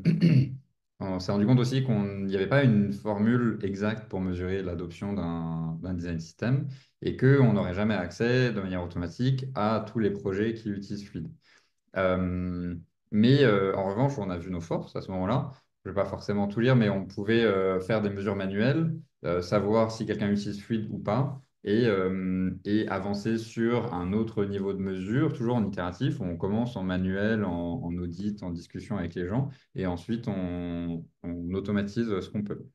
On s'est rendu compte aussi qu'il n'y avait pas une formule exacte pour mesurer l'adoption d'un design system et qu'on n'aurait jamais accès de manière automatique à tous les projets qui utilisent Fluid. Euh, mais en revanche, on a vu nos forces à ce moment-là. Je ne vais pas forcément tout lire, mais on pouvait faire des mesures manuelles, savoir si quelqu'un utilise Fluid ou pas, et avancer sur un autre niveau de mesure, toujours en itératif. On commence en manuel, en audit, en discussion avec les gens, et ensuite on automatise ce qu'on peut.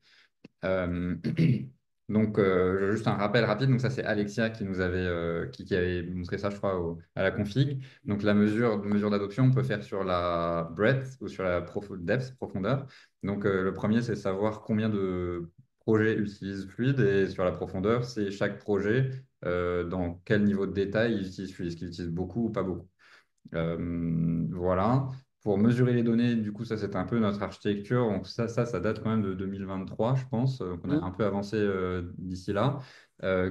Euh, donc, juste un rappel rapide. Donc, ça, c'est Alexia qui nous avait, qui avait montré ça, je crois, à la config. Donc, la mesure d'adoption, on peut faire sur la breadth ou sur la depth, profondeur. Donc, le premier, c'est savoir combien de projets utilisent Fluid. Et sur la profondeur, c'est chaque projet, dans quel niveau de détail il utilise Fluid. Est-ce qu'il utilise beaucoup ou pas beaucoup? Voilà. Pour mesurer les données, du coup, ça, c'est un peu notre architecture. Donc, ça date quand même de 2023, je pense. Donc, on a Mm. un peu avancé d'ici là.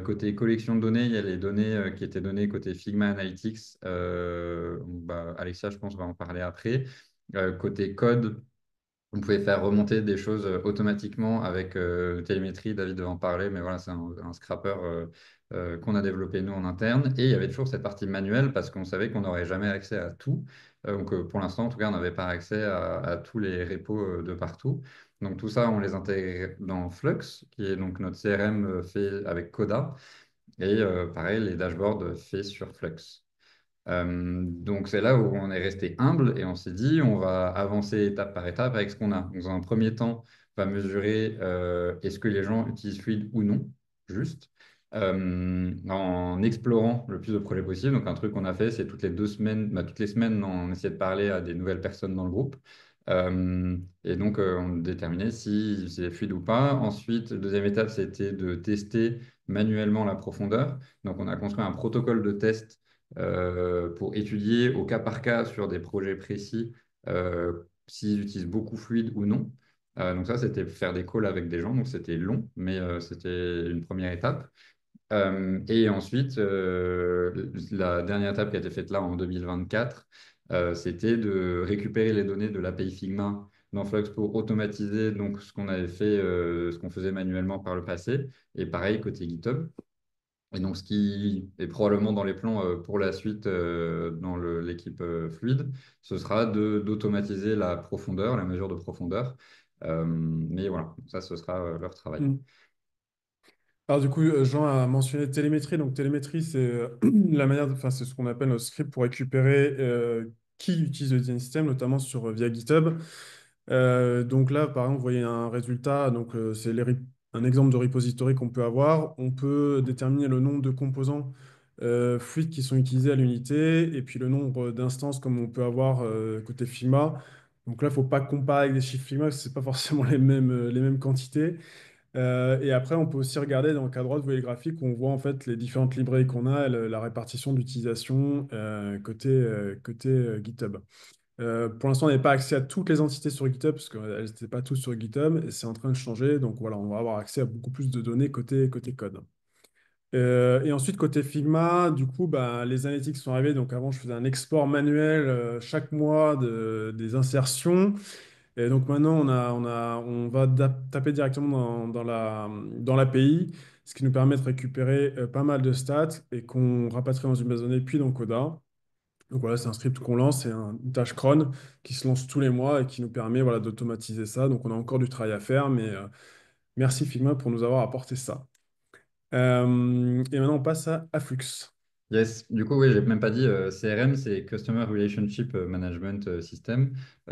Côté collection de données, il y a les données qui étaient données côté Figma Analytics. Alexia, je pense, va en parler après. Côté code, on pouvait faire remonter des choses automatiquement avec télémétrie. David va en parler, mais voilà, c'est un scrapper qu'on a développé nous en interne. Et il y avait toujours cette partie manuelle parce qu'on savait qu'on n'aurait jamais accès à tout. Donc pour l'instant, en tout cas, on n'avait pas accès à tous les repos de partout. Donc tout ça, on les intègre dans Flux, qui est donc notre CRM fait avec Coda. Et pareil, les dashboards faits sur Flux. Donc c'est là où on est resté humble et on s'est dit on va avancer étape par étape avec ce qu'on a. Donc, dans un premier temps, on va mesurer est-ce que les gens utilisent Fluid ou non, juste, en explorant le plus de projets possible. Donc un truc qu'on a fait, c'est toutes les 2 semaines, toutes les semaines, on essayait de parler à des nouvelles personnes dans le groupe. Et donc on déterminait si c'est fluide ou pas. Ensuite, deuxième étape, c'était de tester manuellement la profondeur. Donc on a construit un protocole de test pour étudier au cas par cas sur des projets précis s'ils utilisent beaucoup fluide ou non. Donc ça, c'était faire des calls avec des gens, donc c'était long, mais c'était une première étape. Et ensuite, la dernière étape qui a été faite là en 2024, c'était de récupérer les données de l'API Figma dans Flux pour automatiser donc, ce qu'on avait fait, ce qu'on faisait manuellement par le passé. Et pareil, côté GitHub. Et donc, ce qui est probablement dans les plans pour la suite dans l'équipe fluide, ce sera d'automatiser la profondeur, la mesure de profondeur. Mais voilà, ça, ce sera leur travail. Mm. Alors du coup, Jean a mentionné télémétrie. Donc télémétrie, c'est enfin c'est ce qu'on appelle notre script pour récupérer qui utilise le design system, notamment via GitHub. Donc là, par exemple, vous voyez un résultat. Donc un exemple de repository qu'on peut avoir, on peut déterminer le nombre de composants fluides qui sont utilisés à l'unité et puis le nombre d'instances comme on peut avoir côté Figma. Donc là, il ne faut pas comparer avec des chiffres Figma, parce que ce n'est pas forcément les mêmes quantités. Et après, on peut aussi regarder dans le cadre droit, vous voyez le graphique où on voit en fait les différentes librairies qu'on a, et la répartition d'utilisation côté GitHub. Pour l'instant, on n'avait pas accès à toutes les entités sur GitHub parce qu'elles n'étaient pas toutes sur GitHub et c'est en train de changer. Donc voilà, on va avoir accès à beaucoup plus de données côté code. Et ensuite, côté Figma, du coup, bah, les analytics sont arrivés. Donc avant, je faisais un export manuel chaque mois des insertions. Et donc maintenant, on va taper directement dans l'API, ce qui nous permet de récupérer pas mal de stats et qu'on rapatrie dans une base de données, puis dans Coda. Donc voilà, c'est un script qu'on lance, c'est une tâche cron qui se lance tous les mois et qui nous permet voilà, d'automatiser ça. Donc on a encore du travail à faire, mais merci Figma pour nous avoir apporté ça. Et maintenant, on passe à Flux. Yes, du coup, oui, j'ai même pas dit CRM, c'est Customer Relationship Management System.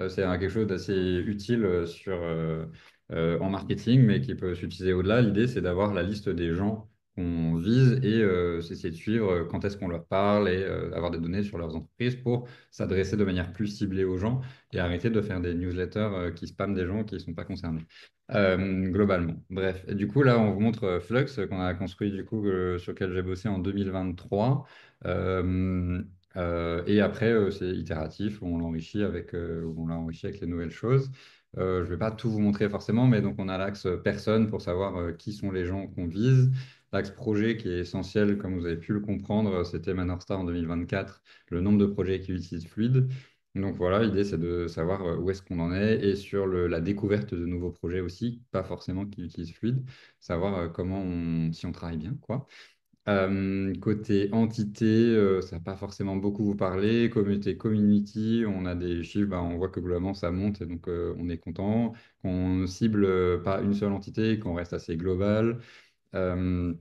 C'est quelque chose d'assez utile en marketing, mais qui peut s'utiliser au-delà. L'idée, c'est d'avoir la liste des gens qu'on vise et c'est essayer de suivre quand est-ce qu'on leur parle et avoir des données sur leurs entreprises pour s'adresser de manière plus ciblée aux gens et arrêter de faire des newsletters qui spamment des gens qui ne sont pas concernés. Globalement. Bref, et du coup, là, on vous montre Flux qu'on a construit, du coup, sur lequel j'ai bossé en 2023. Euh, et après, c'est itératif, on l'a enrichi avec les nouvelles choses. Je ne vais pas tout vous montrer forcément, mais donc on a l'axe personne pour savoir qui sont les gens qu'on vise. L'axe projet qui est essentiel, comme vous avez pu le comprendre, c'était Manortar en 2024, le nombre de projets qui utilisent Fluide. Donc voilà, l'idée c'est de savoir où est-ce qu'on en est et sur la découverte de nouveaux projets aussi, pas forcément qui utilisent Fluide, savoir si on travaille bien, quoi. Côté entité, ça va pas forcément beaucoup vous parler. Community, on a des chiffres, bah, on voit que globalement ça monte et donc on est content. Qu'on cible pas une seule entité, qu'on reste assez global. Euh,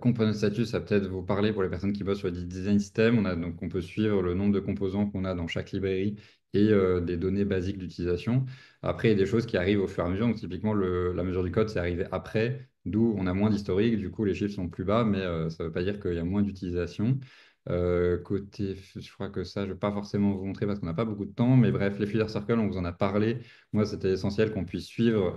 Component status, ça va peut-être vous parler pour les personnes qui bossent sur des design systems. On peut suivre le nombre de composants qu'on a dans chaque librairie et des données basiques d'utilisation. Après, il y a des choses qui arrivent au fur et à mesure. Donc, typiquement, la mesure du code, c'est arrivé après, d'où on a moins d'historique. Du coup, les chiffres sont plus bas, mais ça ne veut pas dire qu'il y a moins d'utilisation. Je crois que ça, je ne vais pas forcément vous montrer parce qu'on n'a pas beaucoup de temps. Mais bref, les feeder circles, on vous en a parlé. Moi, c'était essentiel qu'on puisse suivre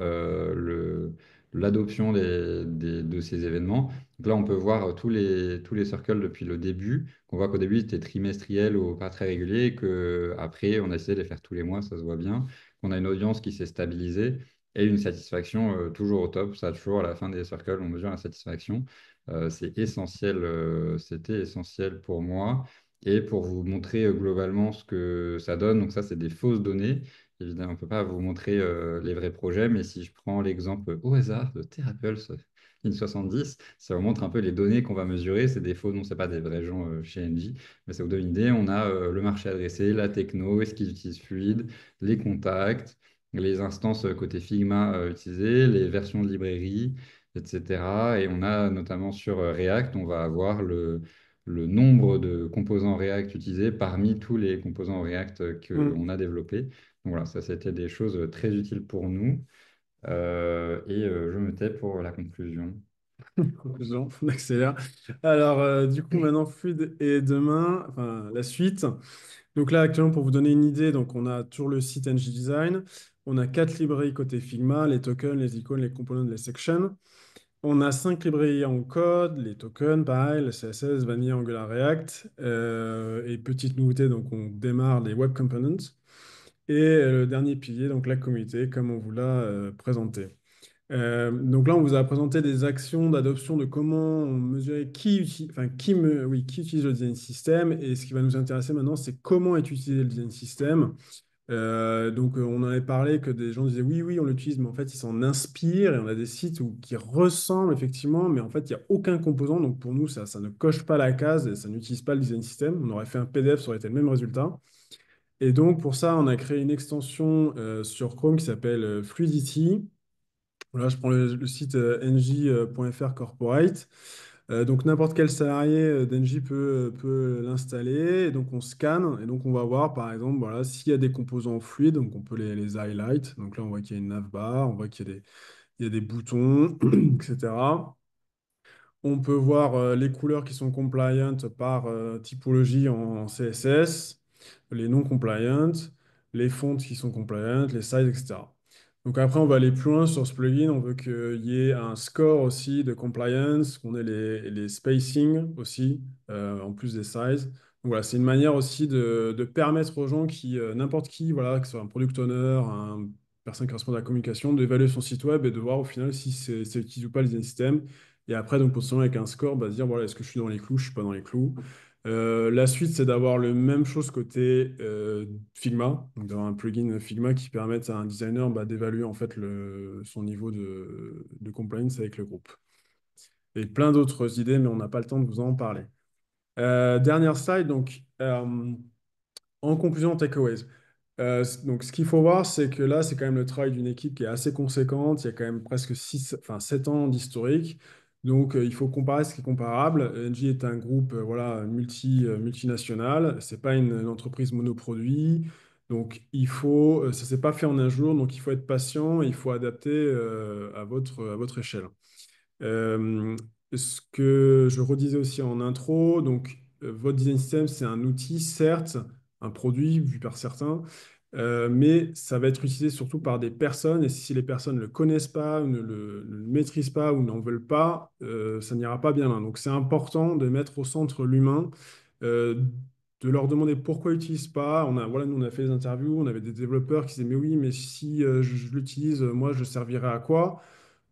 l'adoption de ces événements. Donc là, on peut voir tous les circles depuis le début. On voit qu'au début, c'était trimestriel ou pas très régulier, et qu'après, on a essayé de les faire tous les mois, ça se voit bien. On a une audience qui s'est stabilisée et une satisfaction toujours au top. Ça, toujours à la fin des circles, on mesure la satisfaction. C'était essentiel pour moi et pour vous montrer globalement ce que ça donne. Donc ça, c'est des fausses données. Évidemment, on ne peut pas vous montrer les vrais projets, mais si je prends l'exemple au hasard de TerraPulse In70, ça vous montre un peu les données qu'on va mesurer. C'est des faux noms, ce pas des vrais gens chez Engie, mais ça vous donne une idée. On a le marché adressé, la techno, est-ce qu'ils utilisent Fluide, les contacts, les instances côté Figma utilisées, les versions de librairie, etc. Et on a notamment sur React, on va avoir le nombre de composants React utilisés parmi tous les composants React Hmm. qu'on a développés. Donc voilà, ça c'était des choses très utiles pour nous. Je me tais pour la conclusion. Conclusion, on accélère. Alors, du coup, maintenant, Fluid et demain, enfin, la suite. Donc là, actuellement, pour vous donner une idée, donc on a toujours le site NG Design. On a 4 librairies côté Figma, les tokens, les icônes, les components, les sections. On a 5 librairies en code, les tokens, pareil, le CSS, Vanilla, Angular, React. Et petite nouveauté, donc on démarre les Web Components. Et le dernier pilier, donc la communauté, comme on vous l'a présenté. Donc là, on vous a présenté des actions d'adoption de comment on mesurait qui utilise le design system. Et ce qui va nous intéresser maintenant, c'est comment est utilisé le design system. On en avait parlé que des gens disaient oui, oui, on l'utilise, mais en fait, ils s'en inspirent et on a des sites qui ressemblent effectivement, mais en fait, il n'y a aucun composant. Donc pour nous, ça ne coche pas la case et ça n'utilise pas le design system. On aurait fait un PDF, ça aurait été le même résultat. Et donc pour ça, on a créé une extension sur Chrome qui s'appelle Fluidity. Là, je prends le site ng.fr corporate. Donc n'importe quel salarié d'Engie peut l'installer. Et donc on scanne et donc on va voir par exemple voilà, s'il y a des composants fluides, donc on peut les highlight. Donc là on voit qu'il y a une navbar, on voit qu'il y a il y a des boutons, etc. On peut voir les couleurs qui sont compliant par typologie en CSS, les non compliant, les fonts qui sont compliant, les sizes, etc. Donc après, on va aller plus loin sur ce plugin. On veut qu'il y ait un score aussi de compliance, qu'on ait les spacing aussi, en plus des sizes. Donc voilà, c'est une manière aussi de permettre aux gens qui, n'importe qui, voilà, que ce soit un product owner, un personne qui correspond à la communication, d'évaluer son site web et de voir au final si c'est utilisé ou pas le design system. Et après, donc, potentiellement avec un score, bah, dire, voilà, est-ce que je suis dans les clous, je suis pas dans les clous. La suite, c'est d'avoir le même chose côté Figma, donc d'avoir un plugin Figma qui permette à un designer bah, d'évaluer en fait son niveau de compliance avec le groupe. Et plein d'autres idées, mais on n'a pas le temps de vous en parler. Dernière slide, donc en conclusion, takeaways. Donc, ce qu'il faut voir, c'est que là, c'est quand même le travail d'une équipe qui est assez conséquente. Il y a quand même presque 7 ans d'historique. Donc, il faut comparer ce qui est comparable. Engie est un groupe voilà, multinational. Ce n'est pas une entreprise monoproduit. Donc, ça ne s'est pas fait en un jour. Donc, il faut être patient et il faut adapter à votre échelle. Euh, Ce que je redisais aussi en intro, donc votre design system, c'est un outil, certes, un produit vu par certains, mais ça va être utilisé surtout par des personnes, et si les personnes ne le connaissent pas, ou ne le maîtrisent pas, ou n'en veulent pas, ça n'ira pas bien loin. Donc c'est important de mettre au centre l'humain, euh, de leur demander pourquoi ils n'utilisent pas. Voilà, nous, on a fait des interviews, on avait des développeurs qui disaient, mais oui, mais si je l'utilise, moi, je servirais à quoi?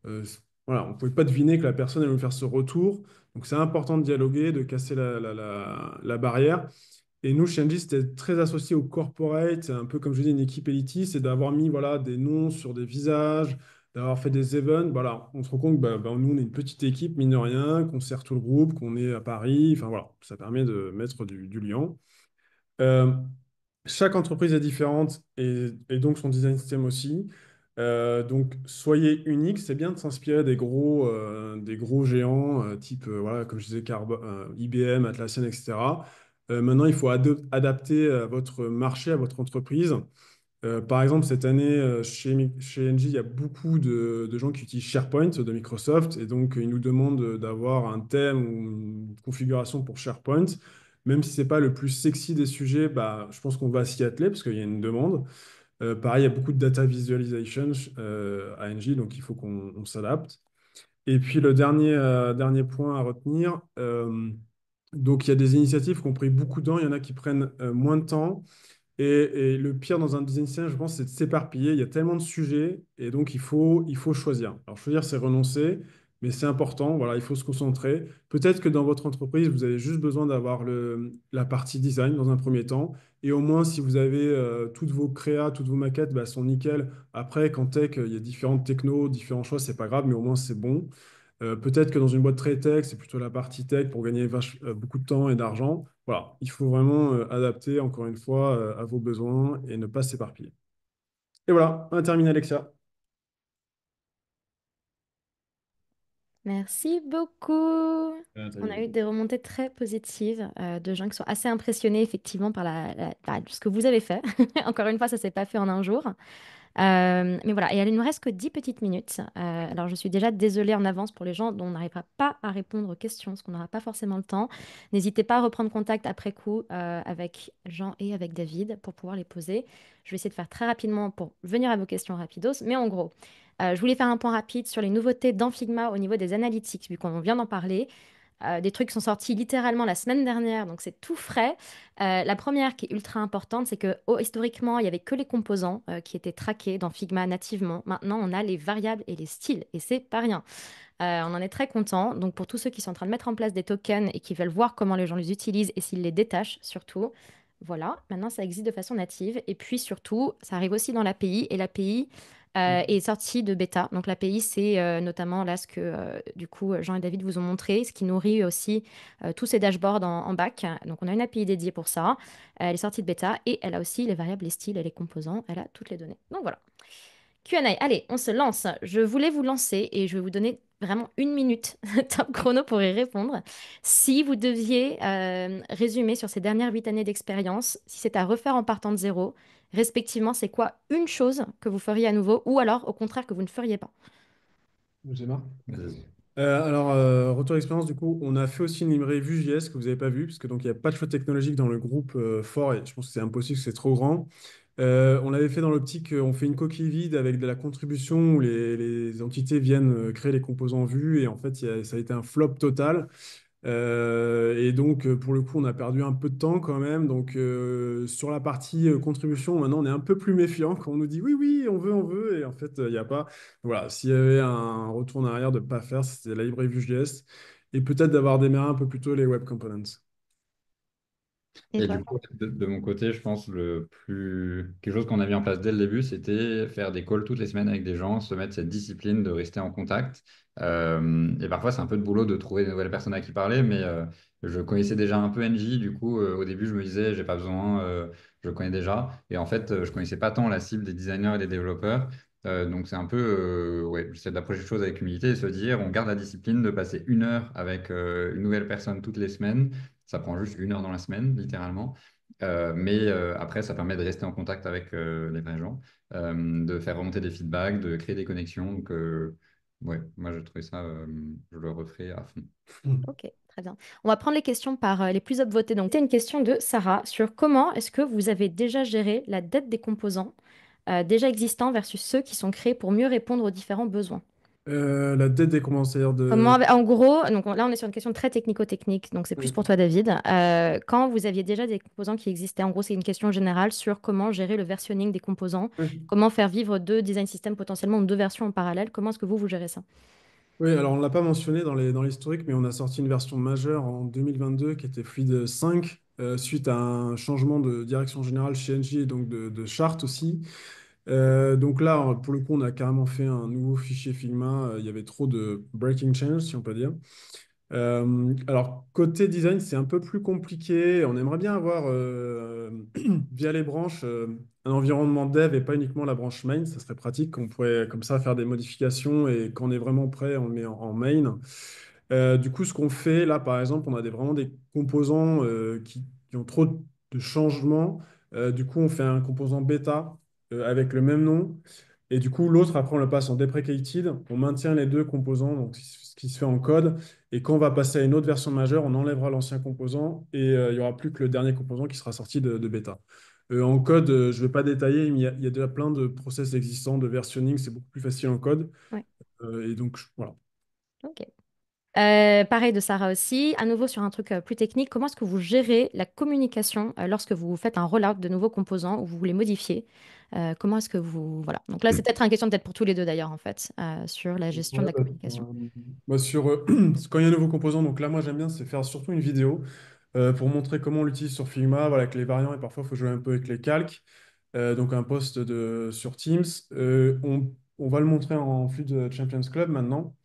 Euh, voilà, on ne pouvait pas deviner que la personne allait nous faire ce retour. Donc c'est important de dialoguer, de casser la barrière. Et nous, chez Engie, c'était très associé au corporate, un peu comme je dis, une équipe élitiste, et d'avoir mis voilà, des noms sur des visages, d'avoir fait des events. Voilà, on se rend compte que nous, on est une petite équipe, mine de rien, qu'on sert tout le groupe, qu'on est à Paris. Enfin voilà, ça permet de mettre du lien. Euh, Chaque entreprise est différente et donc son design system aussi. Donc soyez unique, c'est bien de s'inspirer des gros géants type, voilà, comme je disais, IBM, Atlassian, etc. Maintenant, il faut adapter à votre marché, à votre entreprise. Par exemple, cette année, chez Engie, il y a beaucoup de gens qui utilisent SharePoint de Microsoft et donc ils nous demandent d'avoir un thème ou une configuration pour SharePoint. Même si ce n'est pas le plus sexy des sujets, bah, je pense qu'on va s'y atteler parce qu'il y a une demande. Pareil, il y a beaucoup de data visualization à Engie, donc il faut qu'on s'adapte. Et puis le dernier point à retenir, donc il y a des initiatives qui ont pris beaucoup de temps, il y en a qui prennent moins de temps. Et le pire dans un design system, je pense, c'est de s'éparpiller. Il y a tellement de sujets et donc il faut choisir. Alors choisir, c'est renoncer, mais c'est important. Voilà, il faut se concentrer. Peut-être que dans votre entreprise, vous avez juste besoin d'avoir la partie design dans un premier temps. Et au moins, si vous avez toutes vos créas, toutes vos maquettes, bah, sont nickel. Après, qu'en tech, il y a différentes technos, différents choix, c'est pas grave, mais au moins c'est bon. Peut-être que dans une boîte très tech, c'est plutôt la partie tech pour gagner beaucoup de temps et d'argent. Voilà, il faut vraiment adapter, encore une fois, à vos besoins et ne pas s'éparpiller. Et voilà, on a terminé, Alexia. Merci beaucoup. T'as On a eu- eu des remontées très positives de gens qui sont assez impressionnés effectivement par ce que vous avez fait. Encore une fois, ça s'est pas fait en un jour. Mais voilà, et il ne nous reste que 10 petites minutes. Alors je suis déjà désolée en avance pour les gens dont on n'arrivera pas à répondre aux questions, parce qu'on n'aura pas forcément le temps. N'hésitez pas à reprendre contact après coup avec Jean et avec David pour pouvoir les poser. Je vais essayer de faire très rapidement pour venir à vos questions rapidos. Mais en gros, je voulais faire un point rapide sur les nouveautés dans Figma au niveau des analytics, vu qu'on vient d'en parler. Des trucs sont sortis littéralement la semaine dernière, donc c'est tout frais. La première qui est ultra importante, c'est que historiquement, il n'y avait que les composants qui étaient traqués dans Figma nativement. Maintenant, on a les variables et les styles, et c'est pas rien. On en est très content. Donc pour tous ceux qui sont en train de mettre en place des tokens et qui veulent voir comment les gens les utilisent et s'ils les détachent surtout, voilà, maintenant ça existe de façon native. Et puis surtout, ça arrive aussi dans l'API et l'API est sortie de bêta. Donc l'API, c'est notamment là ce que du coup Jean et David vous ont montré, ce qui nourrit aussi tous ces dashboards en back. Donc on a une API dédiée pour ça. Elle est sortie de bêta et elle a aussi les variables, les styles et les composants. Elle a toutes les données. Donc voilà. Q&A, allez, on se lance. Je voulais vous lancer et je vais vous donner vraiment une minute top chrono pour y répondre. Si vous deviez résumer sur ces dernières 8 années d'expérience, si c'est à refaire en partant de zéro, respectivement, c'est quoi une chose que vous feriez à nouveau ou alors au contraire que vous ne feriez pas? J'ai marre. Vas-y. Retour d'expérience, du coup, on a fait aussi une librairie Vue.js que vous n'avez pas vu, parce que donc il n'y a pas de choix technologique dans le groupe fort, et je pense que c'est impossible, c'est trop grand. On l'avait fait dans l'optique, on fait une coquille vide avec de la contribution où les entités viennent créer les composants Vue, et en fait, ça a été un flop total. Et donc, pour le coup, on a perdu un peu de temps quand même. Donc, sur la partie contribution, maintenant, on est un peu plus méfiant quand on nous dit oui, oui, on veut. Et en fait, il n'y a pas. Voilà, s'il y avait un retour en arrière de ne pas faire, c'était la librairie Vue.js et peut-être d'avoir démarré un peu plus tôt les web components. Et Et toi? du coup, de mon côté, je pense quelque chose qu'on a mis en place dès le début, c'était faire des calls toutes les semaines avec des gens, se mettre cette discipline de rester en contact. Et parfois, c'est un peu de boulot de trouver de nouvelles personnes à qui parler, mais je connaissais déjà un peu NJ. Du coup, au début, je me disais, j'ai pas besoin, je connais déjà. Et en fait, je connaissais pas tant la cible des designers et des développeurs. Donc, c'est un peu, ouais, j'essaie d'approcher les choses avec humilité et se dire, on garde la discipline de passer 1 heure avec une nouvelle personne toutes les semaines. Ça prend juste 1 heure dans la semaine, littéralement. Mais après, ça permet de rester en contact avec les vrais gens, de faire remonter des feedbacks, de créer des connexions. Donc, ouais, moi, je trouvais ça, je le referai à fond. Ok, très bien. On va prendre les questions par les plus upvotées. Donc, tu une question de Sarah sur comment est-ce que vous avez déjà géré la dette des composants déjà existants versus ceux qui sont créés pour mieux répondre aux différents besoins. La dette des commentaires Comment, de. en gros, donc là on est sur une question très technico-technique, donc c'est plus Oui. pour toi David. Quand vous aviez déjà des composants qui existaient, en gros c'est une question générale sur comment gérer le versionning des composants, Oui. comment faire vivre deux design systems potentiellement ou deux versions en parallèle, comment est-ce que vous gérez ça? Oui, alors on ne l'a pas mentionné dans l'historique, mais on a sorti une version majeure en 2022 qui était Fluid 5, suite à un changement de direction générale chez Engie et donc de charte aussi. Donc là, pour le coup, on a carrément fait un nouveau fichier Figma. Il y avait trop de breaking change, si on peut dire. Alors, côté design, c'est un peu plus compliqué. On aimerait bien avoir, via les branches, un environnement dev et pas uniquement la branche main. Ça serait pratique. On pourrait comme ça faire des modifications et quand on est vraiment prêt, on le met en main. Du coup, ce qu'on fait là, par exemple, on a vraiment des composants qui ont trop de changements. Du coup, on fait un composant bêta avec le même nom. Et du coup, l'autre, après, on le passe en deprecated. On maintient les deux composants, donc ce qui se fait en code. Et quand on va passer à une autre version majeure, on enlèvera l'ancien composant et il n'y aura plus que le dernier composant qui sera sorti de bêta. En code, je ne vais pas détailler, mais il y a déjà plein de process existants de versionning. C'est beaucoup plus facile en code. Ouais, Et donc, voilà. ok. Pareil de Sarah aussi, à nouveau sur un truc plus technique, comment est-ce que vous gérez la communication lorsque vous faites un rollout de nouveaux composants ou vous voulez modifier? Comment est-ce que vous... Voilà. Donc là, c'est peut-être une question peut-être pour tous les deux d'ailleurs, en fait, sur la gestion de Ouais, la communication. moi, quand il y a un nouveau composant, donc là, moi, j'aime bien, c'est faire surtout une vidéo pour montrer comment on l'utilise sur Figma, voilà, avec les variants, et parfois, il faut jouer un peu avec les calques. Donc, un post sur Teams. On va le montrer en flux de Champions Club maintenant.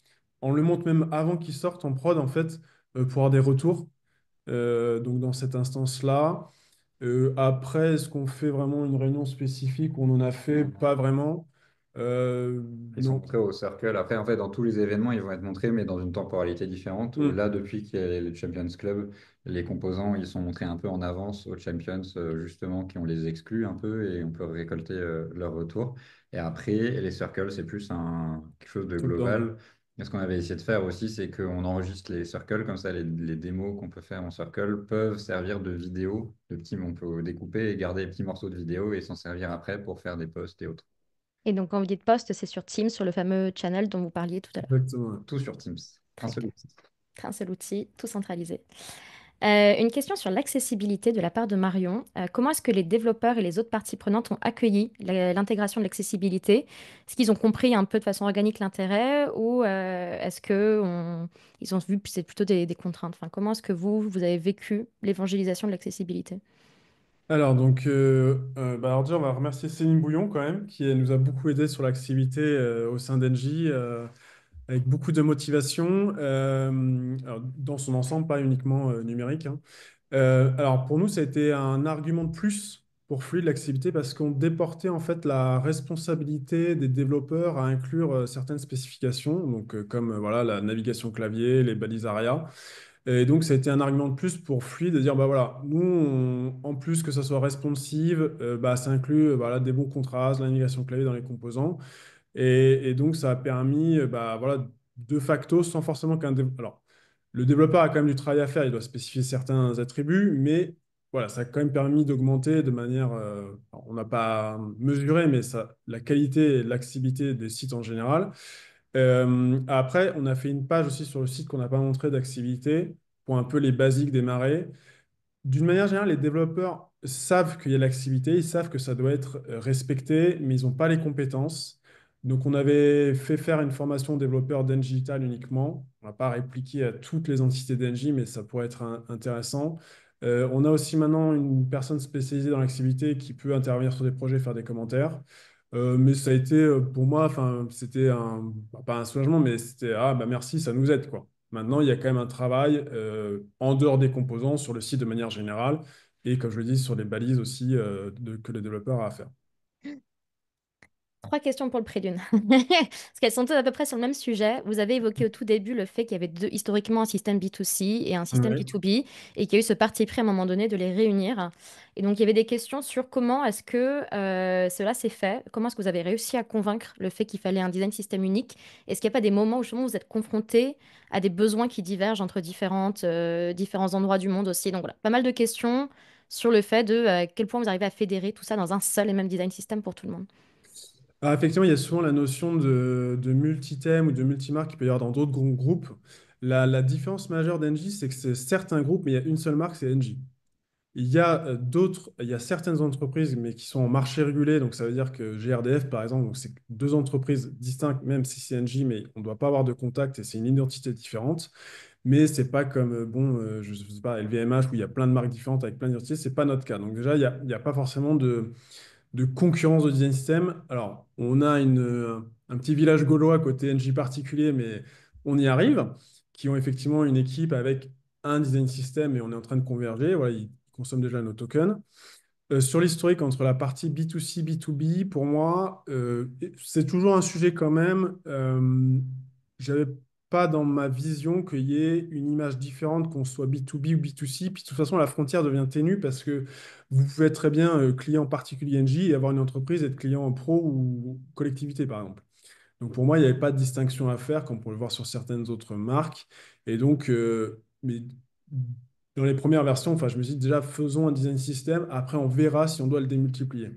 On le montre même avant qu'il sorte en prod, en fait, pour avoir des retours. Donc, dans cette instance-là. Après, est-ce qu'on fait vraiment une réunion spécifique où on en a fait? Pas vraiment. Ils sont Non. montrés au Circle. Après, en fait, dans tous les événements, ils vont être montrés, mais dans une temporalité différente. Hmm. Là, depuis qu'il y a le Champions Club, les composants, ils sont montrés un peu en avance aux Champions, justement, qui ont les exclus un peu et on peut récolter leur retour. Et après, les Circles, c'est plus quelque chose de Top-down. global. Et ce qu'on avait essayé de faire aussi, c'est qu'on enregistre les circles, comme ça les démos qu'on peut faire en circle peuvent servir de vidéo, on peut découper et garder les petits morceaux de vidéo et s'en servir après pour faire des posts et autres. Et donc, quand vous dites post, c'est sur Teams, sur le fameux channel dont vous parliez tout à l'heure. Exactement. Tout sur Teams. Un Très seul clair. outil. Un seul outil, tout centralisé. Une question sur l'accessibilité de la part de Marion. Comment est-ce que les développeurs et les autres parties prenantes ont accueilli l'intégration de l'accessibilité? Est-ce qu'ils ont compris un peu de façon organique l'intérêt ou est-ce que ils ont vu que c'est plutôt des contraintes? Enfin, comment est-ce que vous avez vécu l'évangélisation de l'accessibilité? Alors, donc, alors déjà, on va remercier Céline Bouillon quand même, qui nous a beaucoup aidé sur l'activité au sein d'Engie, avec beaucoup de motivation, alors, dans son ensemble, pas uniquement numérique, hein. Alors, pour nous, ça a été un argument de plus pour Fluid l'accessibilité parce qu'on déportait en fait la responsabilité des développeurs à inclure certaines spécifications, donc comme voilà, la navigation clavier, les balises ARIA. Et donc, ça a été un argument de plus pour Fluid de dire, bah voilà, nous, en plus que ça soit responsive, bah, ça inclut voilà, des bons contrastes, la navigation clavier dans les composants. Et donc, ça a permis, bah, voilà, de facto, sans forcément Alors, le développeur a quand même du travail à faire, il doit spécifier certains attributs, mais voilà, ça a quand même permis d'augmenter de manière, alors, on n'a pas mesuré, mais ça, la qualité et l'accessibilité des sites en général. Après, on a fait une page aussi sur le site qu'on n'a pas montré d'accessibilité pour un peu les basiques des marais. D'une manière générale, les développeurs savent qu'il y a l'accessibilité, ils savent que ça doit être respecté, mais ils n'ont pas les compétences. Donc, on avait fait faire une formation développeur d'Engie Digital uniquement. On n'a pas répliqué à toutes les entités d'Engie, mais ça pourrait être intéressant. On a aussi maintenant une personne spécialisée dans l'accessibilité qui peut intervenir sur des projets, faire des commentaires. Mais ça a été pour moi, enfin, c'était pas un soulagement, mais c'était ah bah merci, ça nous aide quoi. Maintenant, il y a quand même un travail en dehors des composants sur le site de manière générale et comme je le dis sur les balises aussi que les développeurs ont à faire. Trois questions pour le prix d'une. Parce qu'elles sont toutes à peu près sur le même sujet. Vous avez évoqué au tout début le fait qu'il y avait historiquement un système B2C et un système Ouais. B2B et qu'il y a eu ce parti pris à un moment donné de les réunir. Et donc, il y avait des questions sur comment est-ce que cela s'est fait, comment est-ce que vous avez réussi à convaincre le fait qu'il fallait un design système unique. Est-ce qu'il n'y a pas des moments où justement vous êtes confronté à des besoins qui divergent entre différents endroits du monde aussi. Donc voilà, pas mal de questions sur le fait de à quel point vous arrivez à fédérer tout ça dans un seul et même design system pour tout le monde. Alors, effectivement, il y a souvent la notion de multi-thème ou de multimarque qu'il peut y avoir dans d'autres groupes. La différence majeure d'Engie, c'est que c'est certains groupes, mais il y a une seule marque, c'est Engie. Il y a certaines entreprises, mais qui sont en marché régulé, donc ça veut dire que GRDF, par exemple, donc c'est deux entreprises distinctes, même si c'est NJ, mais on ne doit pas avoir de contact et c'est une identité différente. Mais c'est pas comme, je sais pas, LVMH où il y a plein de marques différentes avec plein d'identités, c'est pas notre cas. Donc déjà, il y a pas forcément de concurrence de design system. Alors, on a un petit village gaulois côté NJ particulier, mais on y arrive, qui ont effectivement une équipe avec un design system et on est en train de converger. Voilà, ils consomment déjà nos tokens. Sur l'historique entre la partie B2C, B2B, pour moi, c'est toujours un sujet quand même. J'avais pas dans ma vision qu'il y ait une image différente qu'on soit B2B ou B2C. Puis de toute façon, la frontière devient ténue parce que vous pouvez être très bien client particulier NJ et avoir une entreprise, être client pro ou collectivité, par exemple. Donc pour moi, il n'y avait pas de distinction à faire, comme on peut le voir sur certaines autres marques. Et donc, mais dans les premières versions, enfin, je me suis dit déjà, faisons un design system. Après, on verra si on doit le démultiplier.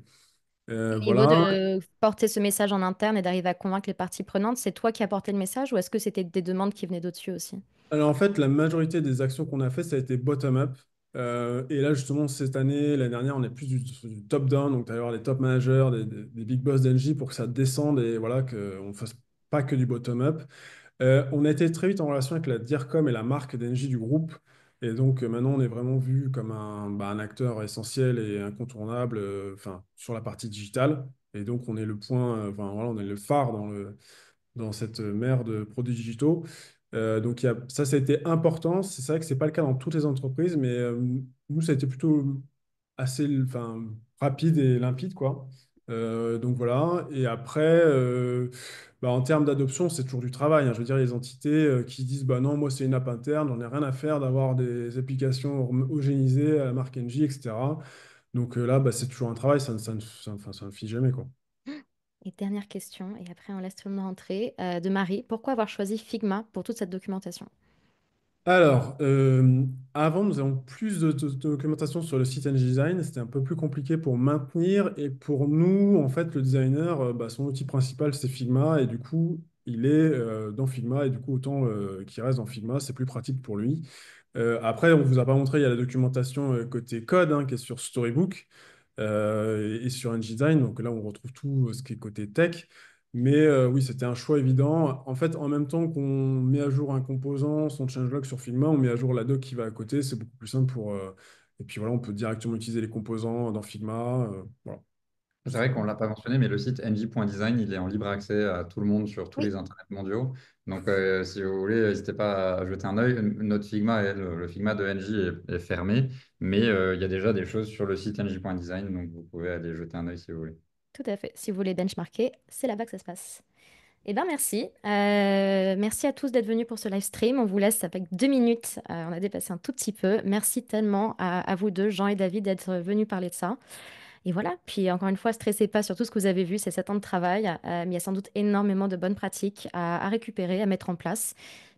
Au niveau Voilà. de porter ce message en interne et d'arriver à convaincre les parties prenantes, c'est toi qui as porté le message ou est-ce que c'était des demandes qui venaient d'au-dessus aussi? Alors en fait, la majorité des actions qu'on a fait, ça a été bottom-up. Et là, justement, cette année, l'année dernière, on est plus du top-down. Donc, tu vas avoir les top managers, des big boss d'Engie pour que ça descende et voilà, qu'on ne fasse pas que du bottom-up. On a été très vite en relation avec la DIRCOM et la marque d'Engie du groupe. Et donc maintenant, on est vraiment vu comme un acteur essentiel et incontournable enfin, sur la partie digitale. Et donc, on est le point, enfin, voilà, on est le phare dans cette mer de produits digitaux. Donc, ça a été important. C'est vrai que ce n'est pas le cas dans toutes les entreprises, mais nous, ça a été plutôt assez enfin, rapide et limpide, quoi. Donc voilà. Et après, bah, en termes d'adoption, c'est toujours du travail, hein. Je veux dire, les entités qui disent, bah non, moi c'est une app interne, j'en ai rien à faire d'avoir des applications homogénéisées à la marque NJ, etc. Donc là, bah, c'est toujours un travail, enfin, ça ne finit jamais, quoi. Et dernière question, et après on laisse tout le monde rentrer, de Marie. Pourquoi avoir choisi Figma pour toute cette documentation? Alors, avant, nous avons plus de documentation sur le site NG Design. C'était un peu plus compliqué pour maintenir. Et pour nous, en fait, le designer, bah, son outil principal, c'est Figma. Et du coup, il est dans Figma. Et du coup, autant qu'il reste dans Figma, c'est plus pratique pour lui. Après, on ne vous a pas montré, il y a la documentation côté code qui est sur Storybook et sur NGDesign. Donc là, on retrouve tout ce qui est côté tech. Mais oui, c'était un choix évident. En fait, en même temps qu'on met à jour un composant, son changelog sur Figma, on met à jour la doc qui va à côté. C'est beaucoup plus simple pour. Et puis voilà, on peut directement utiliser les composants dans Figma. Voilà. C'est C'est- vrai qu'on ne l'a pas mentionné, mais le site ng.design, il est en libre accès à tout le monde sur tous Oui, les internets mondiaux. Donc, si vous voulez, n'hésitez pas à jeter un œil. Notre Figma, le Figma de NJ est fermé, mais il y a déjà des choses sur le site ng.design, donc vous pouvez aller jeter un œil si vous voulez. tout à fait. Si vous voulez benchmarker, c'est là-bas que ça se passe. Eh bien, merci. Merci à tous d'être venus pour ce live stream. On vous laisse avec 2 minutes. On a dépassé un tout petit peu. Merci tellement à vous deux, Jean et David, d'être venus parler de ça. Et voilà, puis encore une fois, stressez pas sur tout ce que vous avez vu, c'est 7 ans de travail, mais il y a sans doute énormément de bonnes pratiques à récupérer, à mettre en place.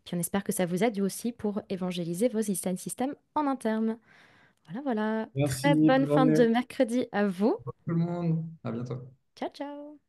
Puis on espère que ça vous aide aussi pour évangéliser vos design systems en interne. Voilà, voilà. Merci, Très bonne bonne fin de journée. mercredi à vous. Tout le monde, à bientôt. Ciao, ciao.